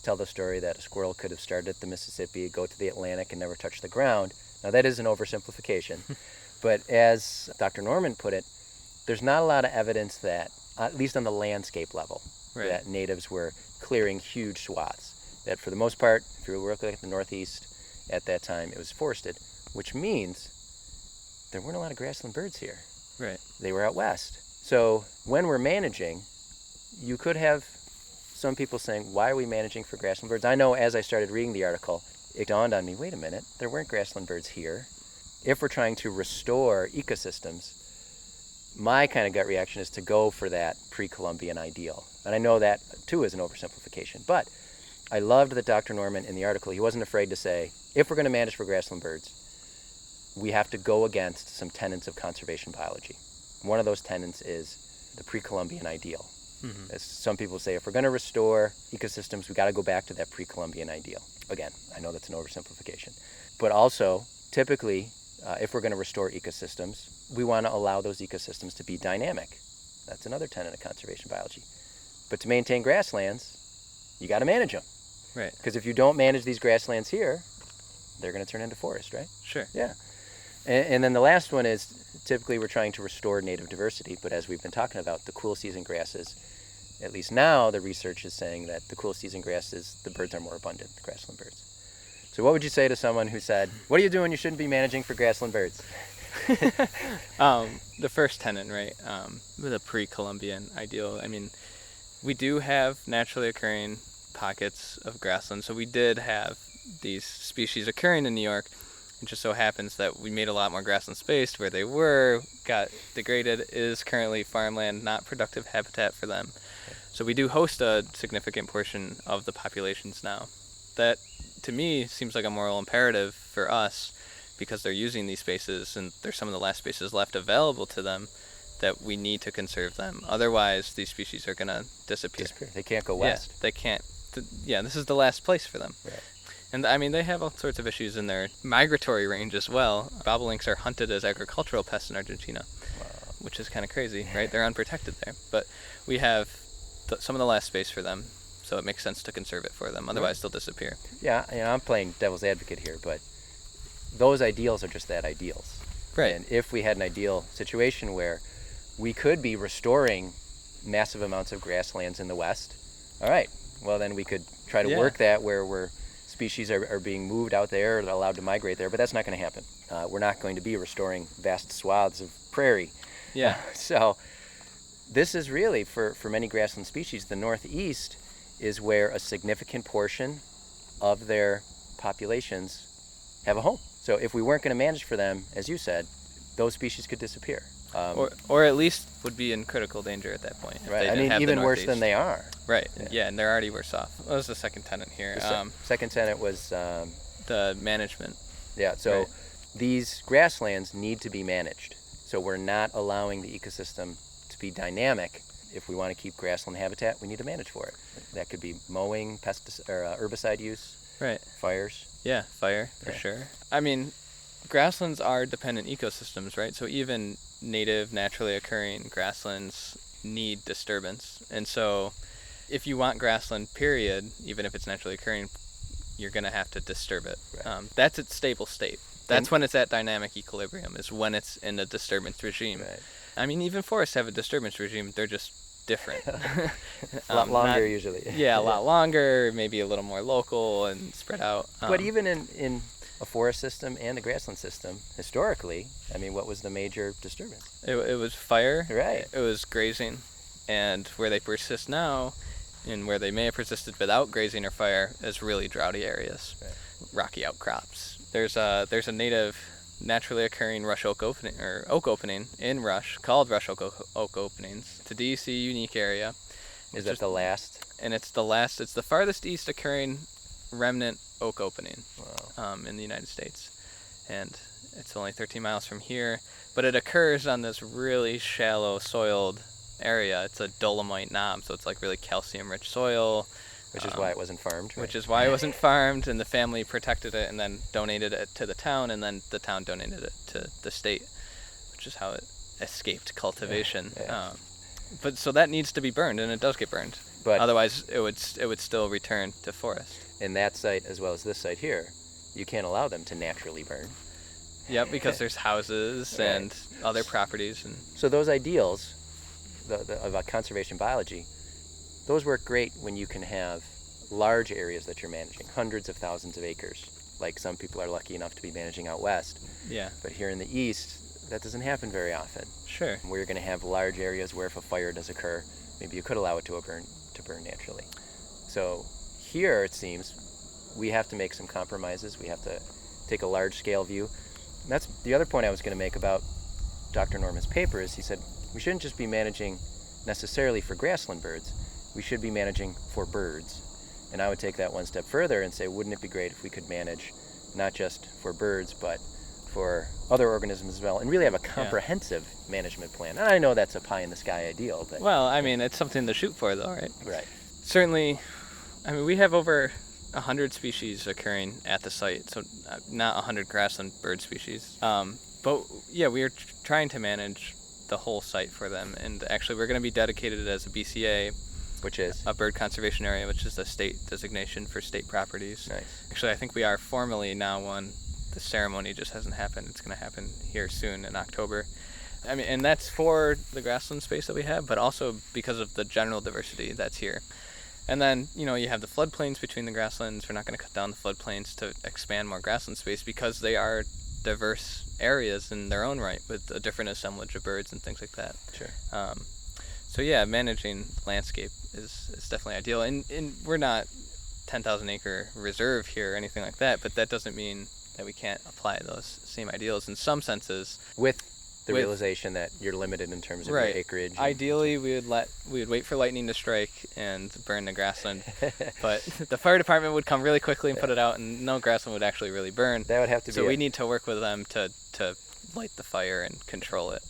tell the story that a squirrel could have started at the Mississippi, go to the Atlantic, and never touch the ground. Now, that is an oversimplification. But as Dr. Norman put it, there's not a lot of evidence that, at least on the landscape level, Right. that natives were clearing huge swaths. That for the most part, if you were looking at the Northeast at that time, it was forested, which means there weren't a lot of grassland birds here. Right. They were out west. So when we're managing, you could have some people saying, why are we managing for grassland birds? I know as I started reading the article, it dawned on me, wait a minute, there weren't grassland birds here. If we're trying to restore ecosystems, my kind of gut reaction is to go for that pre-Columbian ideal. And I know that, too, is an oversimplification. But I loved that Dr. Norman, in the article, he wasn't afraid to say, if we're going to manage for grassland birds, we have to go against some tenets of conservation biology. One of those tenets is the pre-Columbian ideal. As some people say, if we're going to restore ecosystems, we got to go back to that pre-Columbian ideal. Again, I know that's an oversimplification. But also, typically, if we're going to restore ecosystems, we want to allow those ecosystems to be dynamic. That's another tenet of conservation biology. But to maintain grasslands, you got to manage them. Right. Because if you don't manage these grasslands here, they're going to turn into forest, right? Sure. Yeah. And then the last one is, typically we're trying to restore native diversity, but as we've been talking about, the cool season grasses, at least now the research is saying that the cool season grasses, the birds are more abundant, the grassland birds. So what would you say to someone who said, what are you doing? You shouldn't be managing for grassland birds. The first tenet, right, the pre-Columbian ideal, I mean, we do have naturally occurring pockets of grassland, so we did have these species occurring in New York. It just so happens that we made a lot more grassland space where they were, got degraded, is currently farmland, not productive habitat for them. So we do host a significant portion of the populations now. That, to me, seems like a moral imperative for us because they're using these spaces and they're some of the last spaces left available to them that we need to conserve them. Otherwise, these species are going to disappear. They can't go west. Yeah, they can't. This is the last place for them. Right. And I mean, they have all sorts of issues in their migratory range as well. Bobolinks are hunted as agricultural pests in Argentina, which is kind of crazy, right? They're unprotected there. But we have some of the last space for them, so it makes sense to conserve it for them. Otherwise, they'll disappear. Yeah, I'm playing devil's advocate here, but those ideals are just that, ideals. Right. And if we had an ideal situation where we could be restoring massive amounts of grasslands in the West, all right, well then we could try to work that where species are being moved out there, or allowed to migrate there, but that's not going to happen. We're not going to be restoring vast swaths of prairie. Yeah. So this is really, for many grassland species, the Northeast is where a significant portion of their populations have a home. So if we weren't going to manage for them, as you said, those species could disappear. Or at least would be in critical danger at that point. Right. I mean, even worse than they are. Right. Yeah, and they're already worse off. What was the second tenet here? The second tenet was the management. Yeah. So right. These grasslands need to be managed. So we're not allowing the ecosystem to be dynamic. If we want to keep grassland habitat, we need to manage for it. That could be mowing, herbicide use, right, fires. Yeah, fire for sure. I mean, grasslands are dependent ecosystems, right? So even native, naturally occurring grasslands need disturbance. And so if you want grassland, period, even if it's naturally occurring, you're going to have to disturb it. Right. That's its stable state. That's when it's at dynamic equilibrium, is when it's in a disturbance regime. Right. I mean, even forests have a disturbance regime. They're just different. A lot longer usually. Yeah, a lot longer, maybe a little more local and spread out. But even in a forest system and the grassland system, historically, I mean, what was the major disturbance? It was fire. Right. It was grazing. And where they persist now, and where they may have persisted without grazing or fire, is really droughty areas, right. Rocky outcrops. There's a native naturally occurring rush oak opening in Rush called Rush Oak Openings. It's a DEC unique area. Is that the last? And it's the farthest east occurring remnant oak opening. Wow. In the United States. And it's only 13 miles from here, but it occurs on this really shallow soiled area. It's a dolomite knob, so it's like really calcium rich soil. Which is why it wasn't farmed. Right? Which is why it wasn't farmed, and the family protected it and then donated it to the town, and then the town donated it to the state, which is how it escaped cultivation. Yeah. But so that needs to be burned, and it does get burned. But otherwise, it would still return to forest. In that site, as well as this site here, you can't allow them to naturally burn. Yep, because there's houses right. and other properties. And so those ideals about conservation biology, those work great when you can have large areas that you're managing, hundreds of thousands of acres, like some people are lucky enough to be managing out west. Yeah. But here in the east, that doesn't happen very often. Sure. Where you're going to have large areas where if a fire does occur, maybe you could allow it to burn naturally. So here, it seems, we have to make some compromises. We have to take a large-scale view. And that's the other point I was going to make about Dr. Norman's paper is he said we shouldn't just be managing necessarily for grassland birds. We should be managing for birds. And I would take that one step further and say, wouldn't it be great if we could manage not just for birds, but for other organisms as well, and really have a comprehensive management plan. And I know that's a pie-in-the-sky ideal, but... Well, I mean, it's something to shoot for, though, right? Right. Certainly, I mean, we have over 100 species occurring at the site, so not 100 grassland bird species. But, yeah, we are trying to manage the whole site for them, and actually we're going to be dedicated as a BCA, which is? A bird conservation area, which is the state designation for state properties. Nice. Actually, I think we are formally now one. The ceremony just hasn't happened. It's going to happen here soon in October. I mean, and that's for the grassland space that we have, but also because of the general diversity that's here. And then, you know, you have the floodplains between the grasslands. We're not going to cut down the floodplains to expand more grassland space because they are diverse areas in their own right with a different assemblage of birds and things like that. Sure. So yeah, managing landscape is definitely ideal. And we're not 10,000 acre reserve here or anything like that, but that doesn't mean that we can't apply those same ideals in some senses. With the realization that you're limited in terms of your acreage. Ideally, we would wait for lightning to strike and burn the grassland, but the fire department would come really quickly and put it out, and no grassland would actually really burn. That would have to be. So we need to work with them to light the fire and control it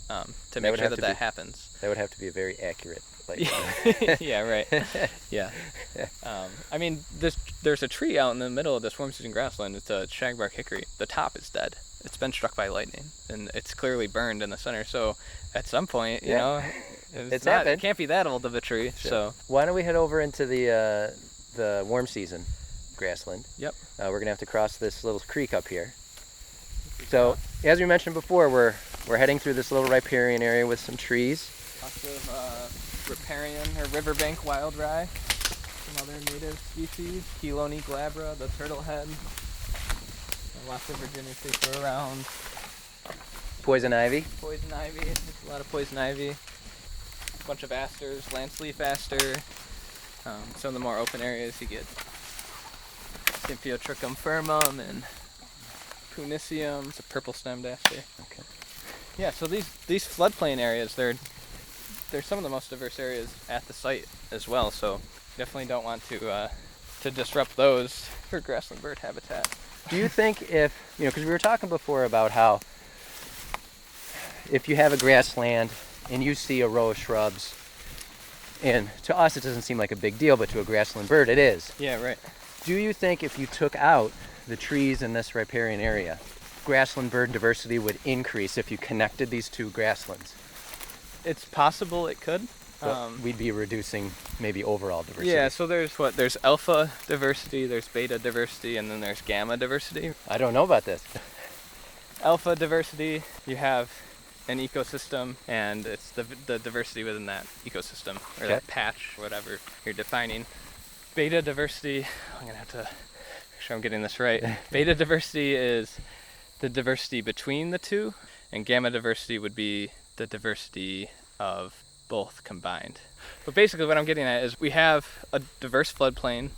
to make sure that happens. That would have to be a very accurate light. Yeah, right. Yeah. I mean, there's a tree out in the middle of this warm season grassland. It's a shagbark hickory. The top is dead. It's been struck by lightning, and it's clearly burned in the center. So at some point, you know, it can't be that old of a tree. Sure. So why don't we head over into the warm season grassland? Yep. We're gonna have to cross this little creek up here. So as we mentioned before, we're heading through this little riparian area with some trees. Lots of riparian or riverbank wild rye, some other native species, Chelone glabra, the turtlehead. Lots of Virginia creeper around. Poison ivy. Poison ivy. There's a lot of poison ivy. A bunch of asters, lance leaf aster. Some of the more open areas you get Symphyotrichum firmum and Punicium. It's a purple stemmed aster. Okay. Yeah, so these floodplain areas, they're some of the most diverse areas at the site as well. So definitely don't want to disrupt those for grassland bird habitat. Do you think because we were talking before about how if you have a grassland and you see a row of shrubs, and to us it doesn't seem like a big deal, but to a grassland bird it is. Yeah, right. Do you think if you took out the trees in this riparian area, grassland bird diversity would increase if you connected these two grasslands? It's possible it could. We'd be reducing maybe overall diversity. Yeah, so there's alpha diversity, there's beta diversity, and then there's gamma diversity. I don't know about this. Alpha diversity, you have an ecosystem, and it's the diversity within that ecosystem, or that patch, whatever you're defining. Beta diversity, I'm going to have to make sure I'm getting this right. Beta diversity is the diversity between the two, and gamma diversity would be the diversity of both combined. But basically what I'm getting at is we have a diverse floodplain.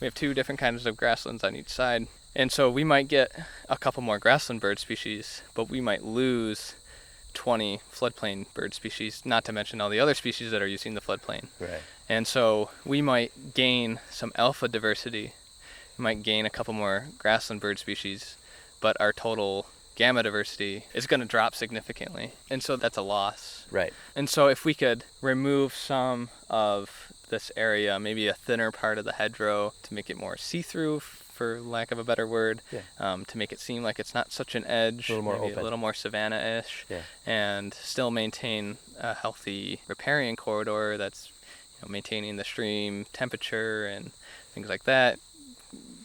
We have two different kinds of grasslands on each side. And so we might get a couple more grassland bird species, but we might lose 20 floodplain bird species, not to mention all the other species that are using the floodplain. Right. And so we might gain some alpha diversity. We might gain a couple more grassland bird species, but our total gamma diversity is going to drop significantly. And so that's a loss. Right. And so if we could remove some of this area, maybe a thinner part of the hedgerow to make it more see-through, for lack of a better word, to make it seem like it's not such an edge, a little more maybe open, a little more savanna-ish, and still maintain a healthy riparian corridor that's maintaining the stream temperature and things like that.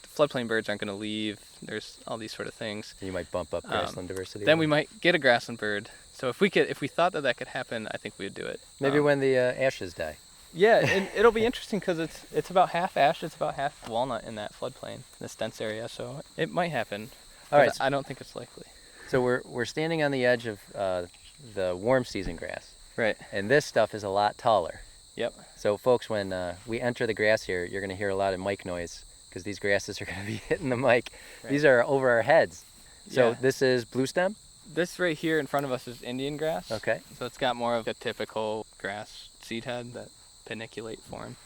Floodplain birds aren't going to leave. There's all these sort of things. You might bump up grassland diversity. Then we might get a grassland bird. So if we thought that could happen, I think we'd do it. Maybe when the ashes die. Yeah, and it'll be interesting because it's about half ash, it's about half walnut in that floodplain, this dense area. So it might happen. All right. I don't think it's likely. So we're standing on the edge of the warm season grass, Right. and this stuff is a lot taller. Yep. So folks, when we enter the grass here, you're going to hear a lot of mic noise because these grasses are going to be hitting the mic. Right. These are over our heads. So Yeah. this is blue stem? This right here in front of us is Indian grass. Okay. So it's got more of a typical grass seed head, that paniculate form.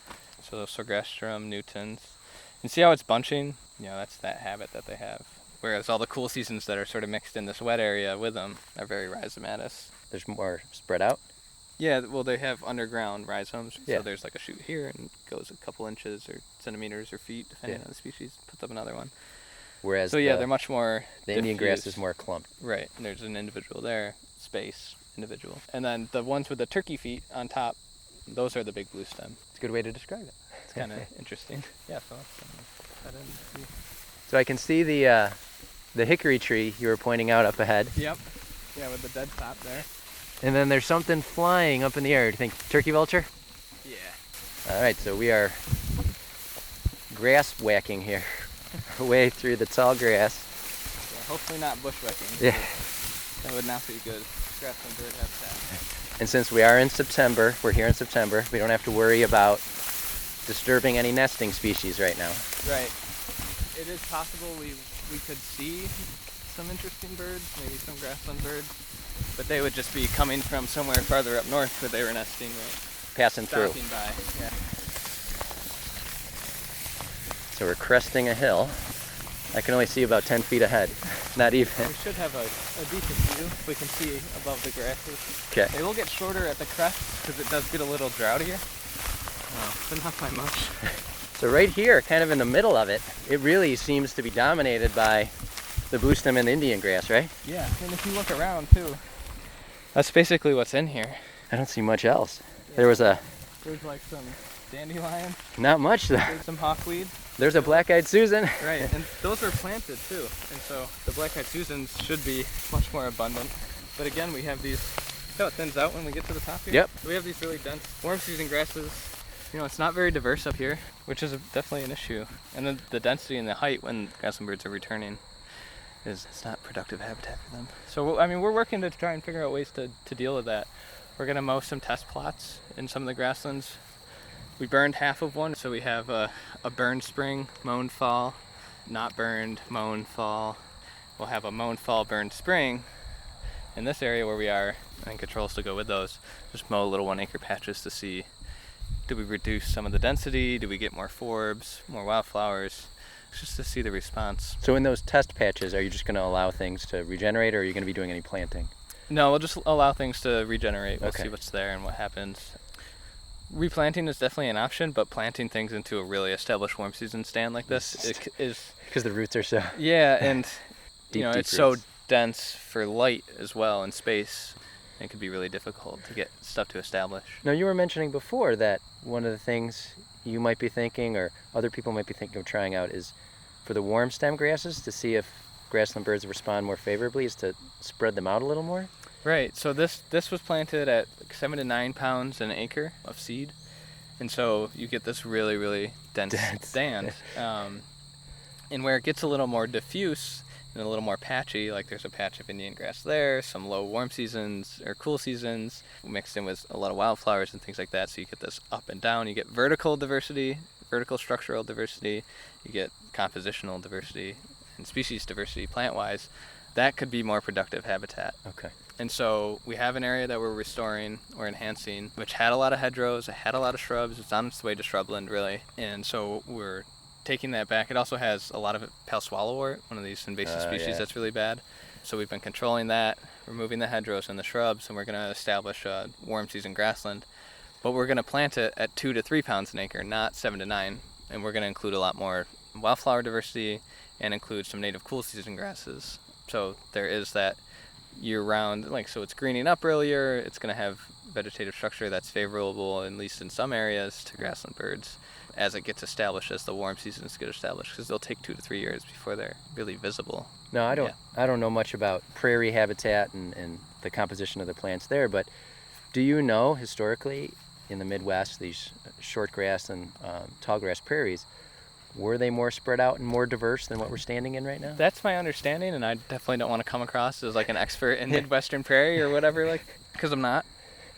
So Sorghestrum, Newtons. And see how it's bunching? That's that habit that they have. Whereas all the cool seasons that are sort of mixed in this wet area with them are very rhizomatous. There's more spread out? Yeah, well, they have underground rhizomes. Yeah. So there's like a shoot here and it goes a couple inches or centimeters or feet, depending on the species. Puts up another one. Whereas So yeah, they're much more the Indian grass diffuse. is more clumped. Right, and there's an individual there, space, individual. And then the ones with the turkey feet on top, those are the big blue stem. It's a good way to describe it. It's kind of interesting. Yeah, so let's cut in. So I can see the hickory tree you were pointing out up ahead. Yep. Yeah, with the dead top there. And then there's something flying up in the air. Do you think turkey vulture? Yeah. All right, so we are grass whacking here, way through the tall grass. Yeah, hopefully not bushwhacking. Yeah. That would not be good. Grassland bird habitat. And since we are in September, we're here in September, we don't have to worry about disturbing any nesting species right now. Right. It is possible we could see some interesting birds, maybe some grassland birds, but they would just be coming from somewhere farther up north where they were nesting, right? Passing through. Stopping by, yeah. So we're cresting a hill. I can only see about 10 feet ahead, not even. We should have a decent view if we can see above the grasses. Okay. They will get shorter at the crest because it does get a little droughtier, but not by much. So right here, kind of in the middle of it, it really seems to be dominated by the blue stem and Indian grass, right? Yeah, and if you look around too, that's basically what's in here. I don't see much else. Yeah. There's like some dandelion, not much though. there's some hawkweed. There's a black-eyed Susan. Right, and those were planted too, and so the black-eyed Susans should be much more abundant. But again, we have these, see how it thins out when we get to the top here? Yep. We have these really dense warm season grasses. It's not very diverse up here, which is definitely an issue. And then the density and the height when grassland birds are returning it's not productive habitat for them. So, we're working to try and figure out ways to deal with that. We're gonna mow some test plots in some of the grasslands. We burned half of one, so we have a burned spring, mown fall, not burned, mown fall. We'll have a mown fall, burned spring. In this area where we are, and controls to go with those, just mow little 1 acre patches to see, do we reduce some of the density? Do we get more forbs, more wildflowers? Just to see the response. So in those test patches, are you just going to allow things to regenerate, or are you going to be doing any planting? No, we'll just allow things to regenerate. We'll Okay. see what's there and what happens. Replanting is definitely an option, but planting things into a really established warm season stand like this is Because the roots are so... yeah, and Deep it's so roots. dense for light as well and space. It could be really difficult to get stuff to establish. Now, you were mentioning before that one of the things you might be thinking, or other people might be thinking of trying out, is for the warm stem grasses to see if grassland birds respond more favorably, is to spread them out a little more. Right. So this was planted at like 7 to 9 pounds an acre of seed, and so you get this really, really dense stand. And where it gets a little more diffuse and a little more patchy, like there's a patch of Indian grass there, some low warm seasons or cool seasons mixed in with a lot of wildflowers and things like that. So you get this up and down. You get vertical diversity, vertical structural diversity. You get compositional diversity and species diversity plant-wise. That could be more productive habitat. Okay. And so we have an area that we're restoring or enhancing, which had a lot of hedgerows, it had a lot of shrubs. It's on its way to shrubland, really. And so we're taking that back. It also has a lot of pale swallowwort, one of these invasive species that's really bad. So we've been controlling that, removing the hedgerows and the shrubs, and we're going to establish a warm season grassland. But we're going to plant it at 2 to 3 pounds an acre, not 7 to 9. And we're going to include a lot more wildflower diversity and include some native cool season grasses. So there is that year-round, so it's greening up earlier. It's going to have vegetative structure that's favorable, at least in some areas, to grassland birds as it gets established, as the warm seasons get established, because they'll take 2 to 3 years before they're really visible. No, I don't know much about prairie habitat and the composition of the plants there, but do you know historically in the Midwest, these short grass and tall grass prairies, were they more spread out and more diverse than what we're standing in right now? That's my understanding, and I definitely don't want to come across as like an expert in Midwestern prairie or whatever, like, because I'm not.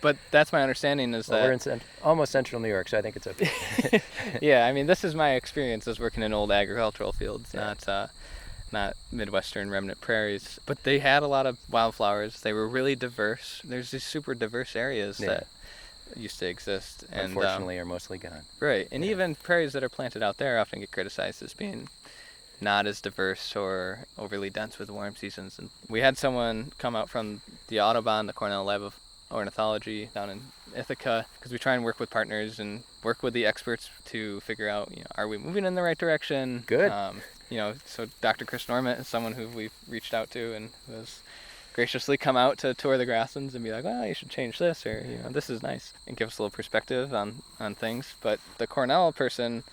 But that's my understanding is that... We're in almost central New York, so I think it's okay. Yeah, I mean, this is my experience as working in old agricultural fields, not Midwestern remnant prairies. But they had a lot of wildflowers. They were really diverse. There's these super diverse areas that used to exist. And, unfortunately, are mostly gone. Right, and even prairies that are planted out there often get criticized as being not as diverse or overly dense with warm seasons. And we had someone come out from the Audubon, the Cornell Lab of Ornithology down in Ithaca, because we try and work with partners and work with the experts to figure out, are we moving in the right direction? Good. So Dr. Chris Normant is someone who we've reached out to and who has graciously come out to tour the Grasslands and be like, well, you should change this, or this is nice, and give us a little perspective on things. But the Cornell person,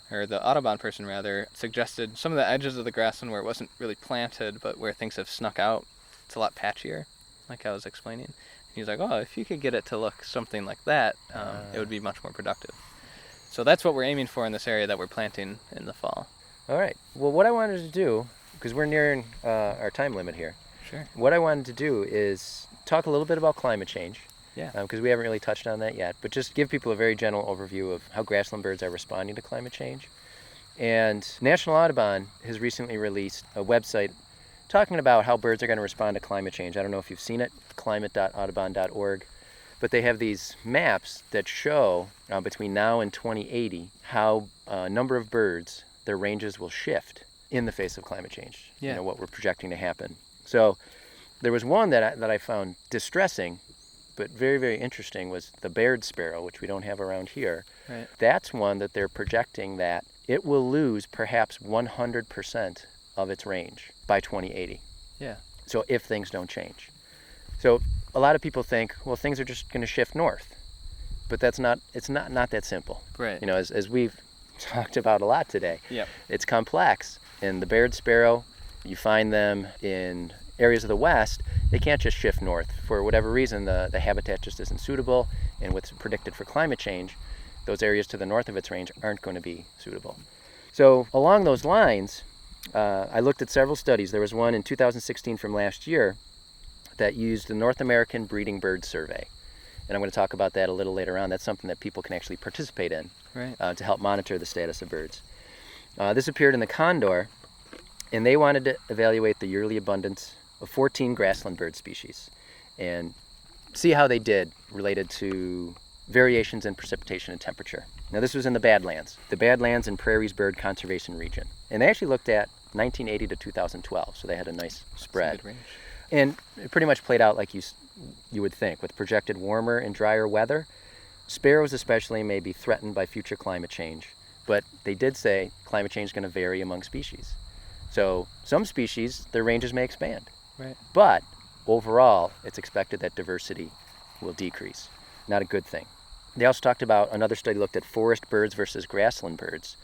or the Audubon person rather, suggested some of the edges of the grassland where it wasn't really planted, but where things have snuck out, it's a lot patchier, like I was explaining. He's like, oh, if you could get it to look something like that, it would be much more productive. So that's what we're aiming for in this area that we're planting in the fall. All right. Well, what I wanted to do, because we're nearing our time limit here, Sure. What I wanted to do is talk a little bit about climate change. Yeah. Because we haven't really touched on that yet, but just give people a very general overview of how grassland birds are responding to climate change. And National Audubon has recently released a website talking about how birds are going to respond to climate change. I don't know if you've seen it, climate.audubon.org, but they have these maps that show between now and 2080 how a number of birds, their ranges will shift in the face of climate change. Yeah. What we're projecting to happen. So there was one that I found distressing, but very, very interesting, was the Baird sparrow, which we don't have around here. Right. That's one that they're projecting that it will lose perhaps 100% of its range by 2080. Yeah. So if things don't change. So a lot of people think, well, things are just going to shift north. But it's not that simple. Right. As we've talked about a lot today. Yep. It's complex. And the Baird sparrow, you find them in areas of the West, they can't just shift north. For whatever reason, the habitat just isn't suitable, and what's predicted for climate change, those areas to the north of its range aren't going to be suitable. So along those lines, I looked at several studies. There was one in 2016 from last year that used the North American Breeding Bird Survey. And I'm going to talk about that a little later on. That's something that people can actually participate in to help monitor the status of birds. This appeared in the Condor, and they wanted to evaluate the yearly abundance of 14 grassland bird species and see how they did related to variations in precipitation and temperature. Now this was in the Badlands and Prairies Bird Conservation Region. And they actually looked at 1980 to 2012, so they had a nice spread. That's a good range. And it pretty much played out like you would think, with projected warmer and drier weather. Sparrows especially may be threatened by future climate change, but they did say climate change is going to vary among species. So some species, their ranges may expand. Right. But overall, it's expected that diversity will decrease. Not a good thing. They also talked about, another study looked at forest birds versus grassland birds.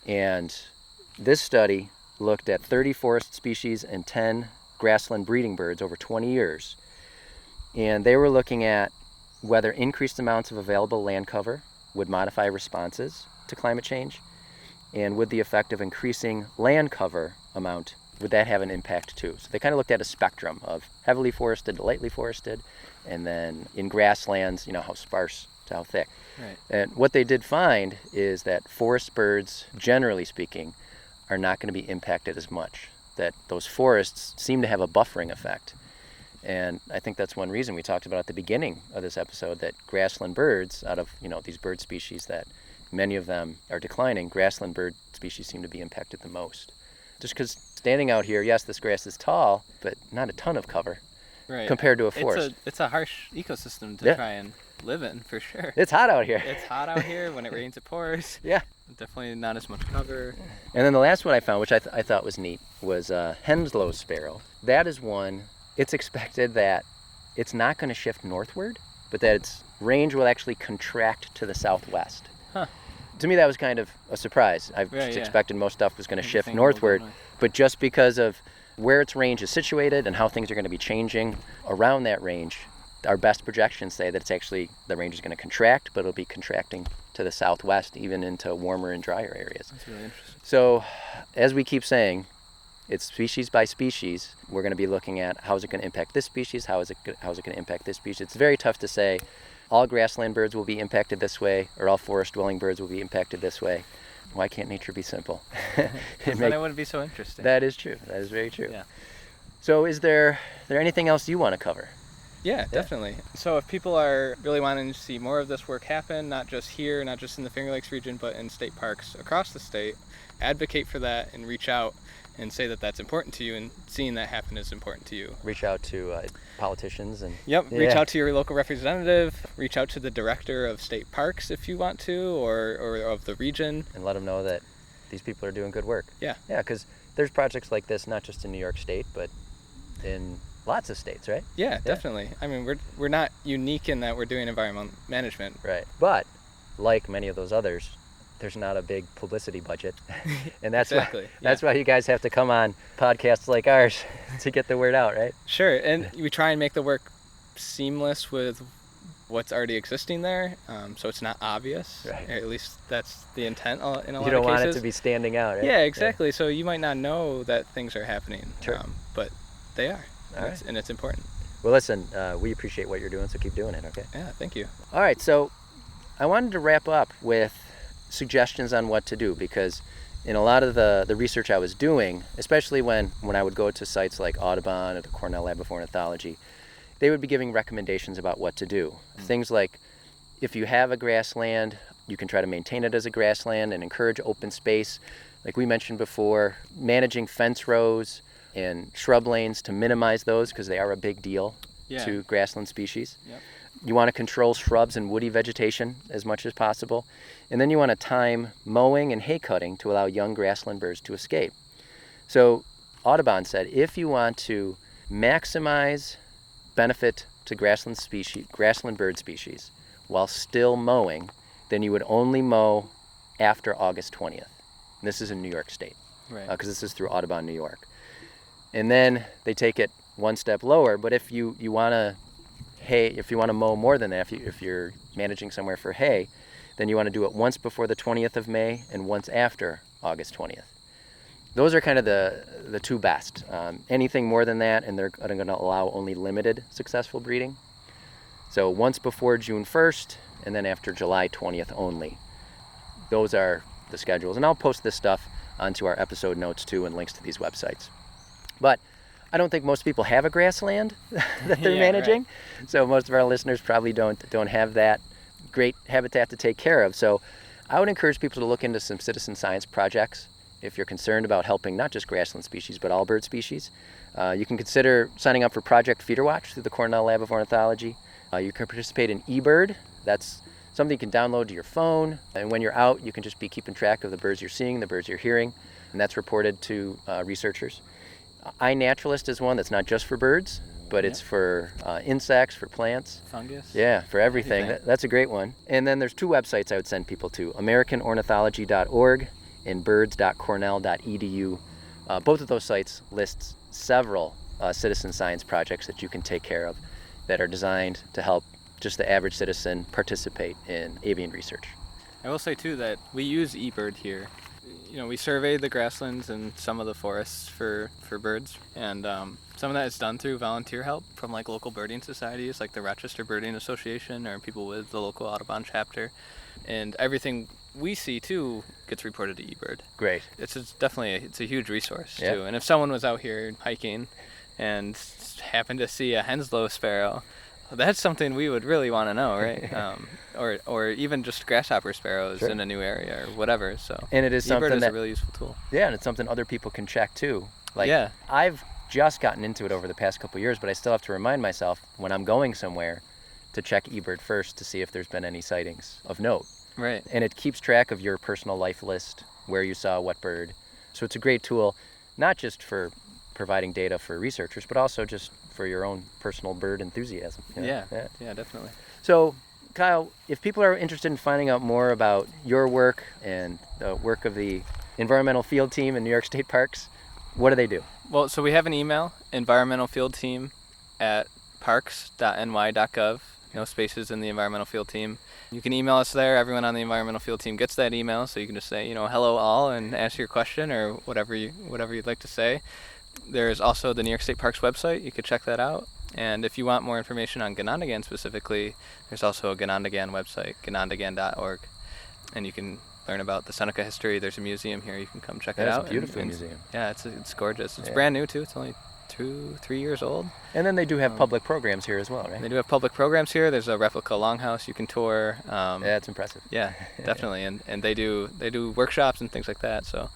And this study looked at 30 forest species and 10 grassland breeding birds over 20 years. And they were looking at whether increased amounts of available land cover would modify responses to climate change, and would the effect of increasing land cover amount, would that have an impact too? So they kind of looked at a spectrum of heavily forested to lightly forested, and then in grasslands, how sparse to how thick. Right. And what they did find is that forest birds, generally speaking, are not going to be impacted as much. That those forests seem to have a buffering effect. And I think that's one reason we talked about at the beginning of this episode, that grassland birds, out of these bird species that many of them are declining, grassland bird species seem to be impacted the most. Just because standing out here, yes, this grass is tall, but not a ton of cover compared to a forest. It's a harsh ecosystem to try and live in, for sure. It's hot out here. It's hot out here. When it rains, it pours. Yeah. Definitely not as much cover. And then the last one I found, which I thought was neat, was Henslow's sparrow. That is one, it's expected that it's not going to shift northward, but that its range will actually contract to the southwest. Huh. To me, that was kind of a surprise. I just expected most stuff was going to shift Everything northward, will go north. but just because of where its range is situated and how things are going to be changing around that range, our best projections say that it's actually, the range is going to contract, but it'll be contracting to the southwest, even into warmer and drier areas. That's really interesting. So, as we keep saying, it's species by species. We're going to be looking at how is it going to impact this species, how is it going to impact this species. It's very tough to say all grassland birds will be impacted this way, or all forest-dwelling birds will be impacted this way. Why can't nature be simple? Then it wouldn't be so interesting. That is true. That is very true. Yeah. So is there anything else you want to cover? Yeah, definitely. So if people are really wanting to see more of this work happen, not just here, not just in the Finger Lakes region, but in state parks across the state, advocate for that and reach out and say that that's important to you, and seeing that happen is important to you. Reach out to politicians and... Yep, reach out to your local representative, reach out to the director of state parks if you want to, or of the region. And let them know that these people are doing good work. Yeah. Yeah, because there's projects like this not just in New York State, but in lots of states, right? Yeah, definitely. I mean, we're not unique in that we're doing environmental management. Right. But like many of those others, there's not a big publicity budget. And that's why you guys have to come on podcasts like ours to get the word out, right? Sure. And we try and make the work seamless with what's already existing there, so it's not obvious. Right. At least that's the intent in a lot of cases. You don't want it to be standing out, right? Yeah, exactly. Yeah. So you might not know that things are happening, but they are. And it's important. Well, listen, we appreciate what you're doing, so keep doing it, okay? Yeah, thank you. All right, so I wanted to wrap up with suggestions on what to do, because in a lot of the research I was doing, especially when I would go to sites like Audubon or the Cornell Lab of Ornithology, they would be giving recommendations about what to do. Things like, if you have a grassland, you can try to maintain it as a grassland and encourage open space. Like we mentioned before, managing fence rows and shrub lanes to minimize those, because they are a big deal to grassland species. Yep. You want to control shrubs and woody vegetation as much as possible. And then you want to time mowing and hay cutting to allow young grassland birds to escape. So Audubon said, if you want to maximize benefit to grassland bird species while still mowing, then you would only mow after August 20th. And this is in New York State, right? Because this is through Audubon, New York. And then they take it one step lower. But if you want to mow more than that, if you're managing somewhere for hay, then you want to do it once before the 20th of May and once after August 20th. Those are kind of the two best. Anything more than that, and they're going to allow only limited successful breeding. So once before June 1st, and then after July 20th only. Those are the schedules. And I'll post this stuff onto our episode notes too, and links to these websites. But I don't think most people have a grassland that they're managing. Right. So most of our listeners probably don't have that great habitat to take care of. So I would encourage people to look into some citizen science projects if you're concerned about helping not just grassland species, but all bird species. You can consider signing up for Project Feeder Watch through the Cornell Lab of Ornithology. You can participate in eBird. That's something you can download to your phone. And when you're out, you can just be keeping track of the birds you're seeing, the birds you're hearing. And that's reported to researchers. iNaturalist is one that's not just for birds, but it's for insects, for plants. Fungus. Yeah, for everything. That's a great one. And then there's two websites I would send people to, AmericanOrnithology.org and birds.cornell.edu. Both of those sites list several citizen science projects that you can take care of that are designed to help just the average citizen participate in avian research. I will say too that we use eBird here. You know, we survey the grasslands and some of the forests for birds, and some of that is done through volunteer help from like local birding societies like the Rochester Birding Association or people with the local Audubon chapter, and everything we see too gets reported to eBird. Great. It's a huge resource too. And if someone was out here hiking and happened to see a Henslow sparrow, that's something we would really want to know, right? Or even just grasshopper sparrows in a new area or whatever. So and it is something eBird is a really useful tool. Yeah, and it's something other people can check too. Like I've just gotten into it over the past couple of years, but I still have to remind myself when I'm going somewhere to check eBird first to see if there's been any sightings of note. Right. And it keeps track of your personal life list, where you saw what bird. So it's a great tool, not just for providing data for researchers, but also just for your own personal bird enthusiasm. You know? Yeah, definitely. So, Kyle, if people are interested in finding out more about your work and the work of the environmental field team in New York State Parks, what do they do? Well, so we have an email, environmentalfieldteam@parks.nh.gov. newstateparks.ny.gov. No spaces in the environmental field team. You can email us there. Everyone on the environmental field team gets that email, so you can just say, hello all, and ask your question or whatever you'd like to say. There's also the New York State Parks website. You could check that out. And if you want more information on Ganondagan specifically, there's also a Ganondagan website, ganondagan.org, and you can learn about the Seneca history. There's a museum here. You can come check it out. It's a beautiful museum. Yeah, it's gorgeous. It's brand new too. It's only 2-3 years old. And then they do have public programs here as well, right? They do have public programs here. There's a replica longhouse you can tour. Yeah, it's impressive. Yeah, definitely. And they do workshops and things like that. So,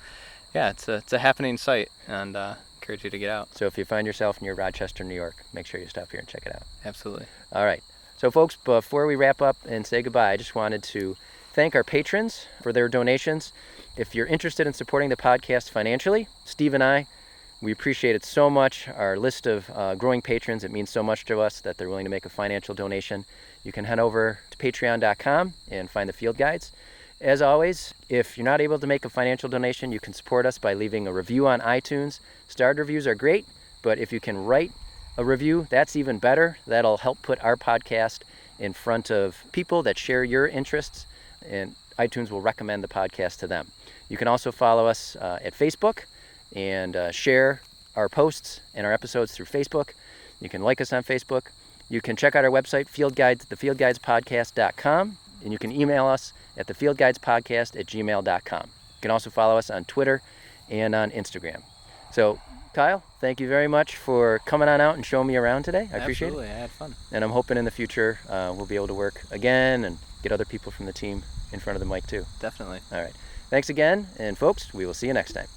yeah, it's a happening site, and encourage you to get out. So if you find yourself near Rochester, New York, make sure you stop here and check it out. Absolutely. All right. So folks, before we wrap up and say goodbye, I just wanted to thank our patrons for their donations. If you're interested in supporting the podcast financially, Steve and I, we appreciate it so much. Our list of growing patrons, it means so much to us that they're willing to make a financial donation. You can head over to patreon.com and find the field guides. As always, if you're not able to make a financial donation, you can support us by leaving a review on iTunes. Starred reviews are great, but if you can write a review, that's even better. That'll help put our podcast in front of people that share your interests, and iTunes will recommend the podcast to them. You can also follow us at Facebook and share our posts and our episodes through Facebook. You can like us on Facebook. You can check out our website, thefieldguidespodcast.com, and you can email us at thefieldguidespodcast@gmail.com. You can also follow us on Twitter and on Instagram. So, Kyle, thank you very much for coming on out and showing me around today. I appreciate it. Absolutely, I had fun. And I'm hoping in the future we'll be able to work again and get other people from the team in front of the mic too. Definitely. All right. Thanks again, and folks, we will see you next time.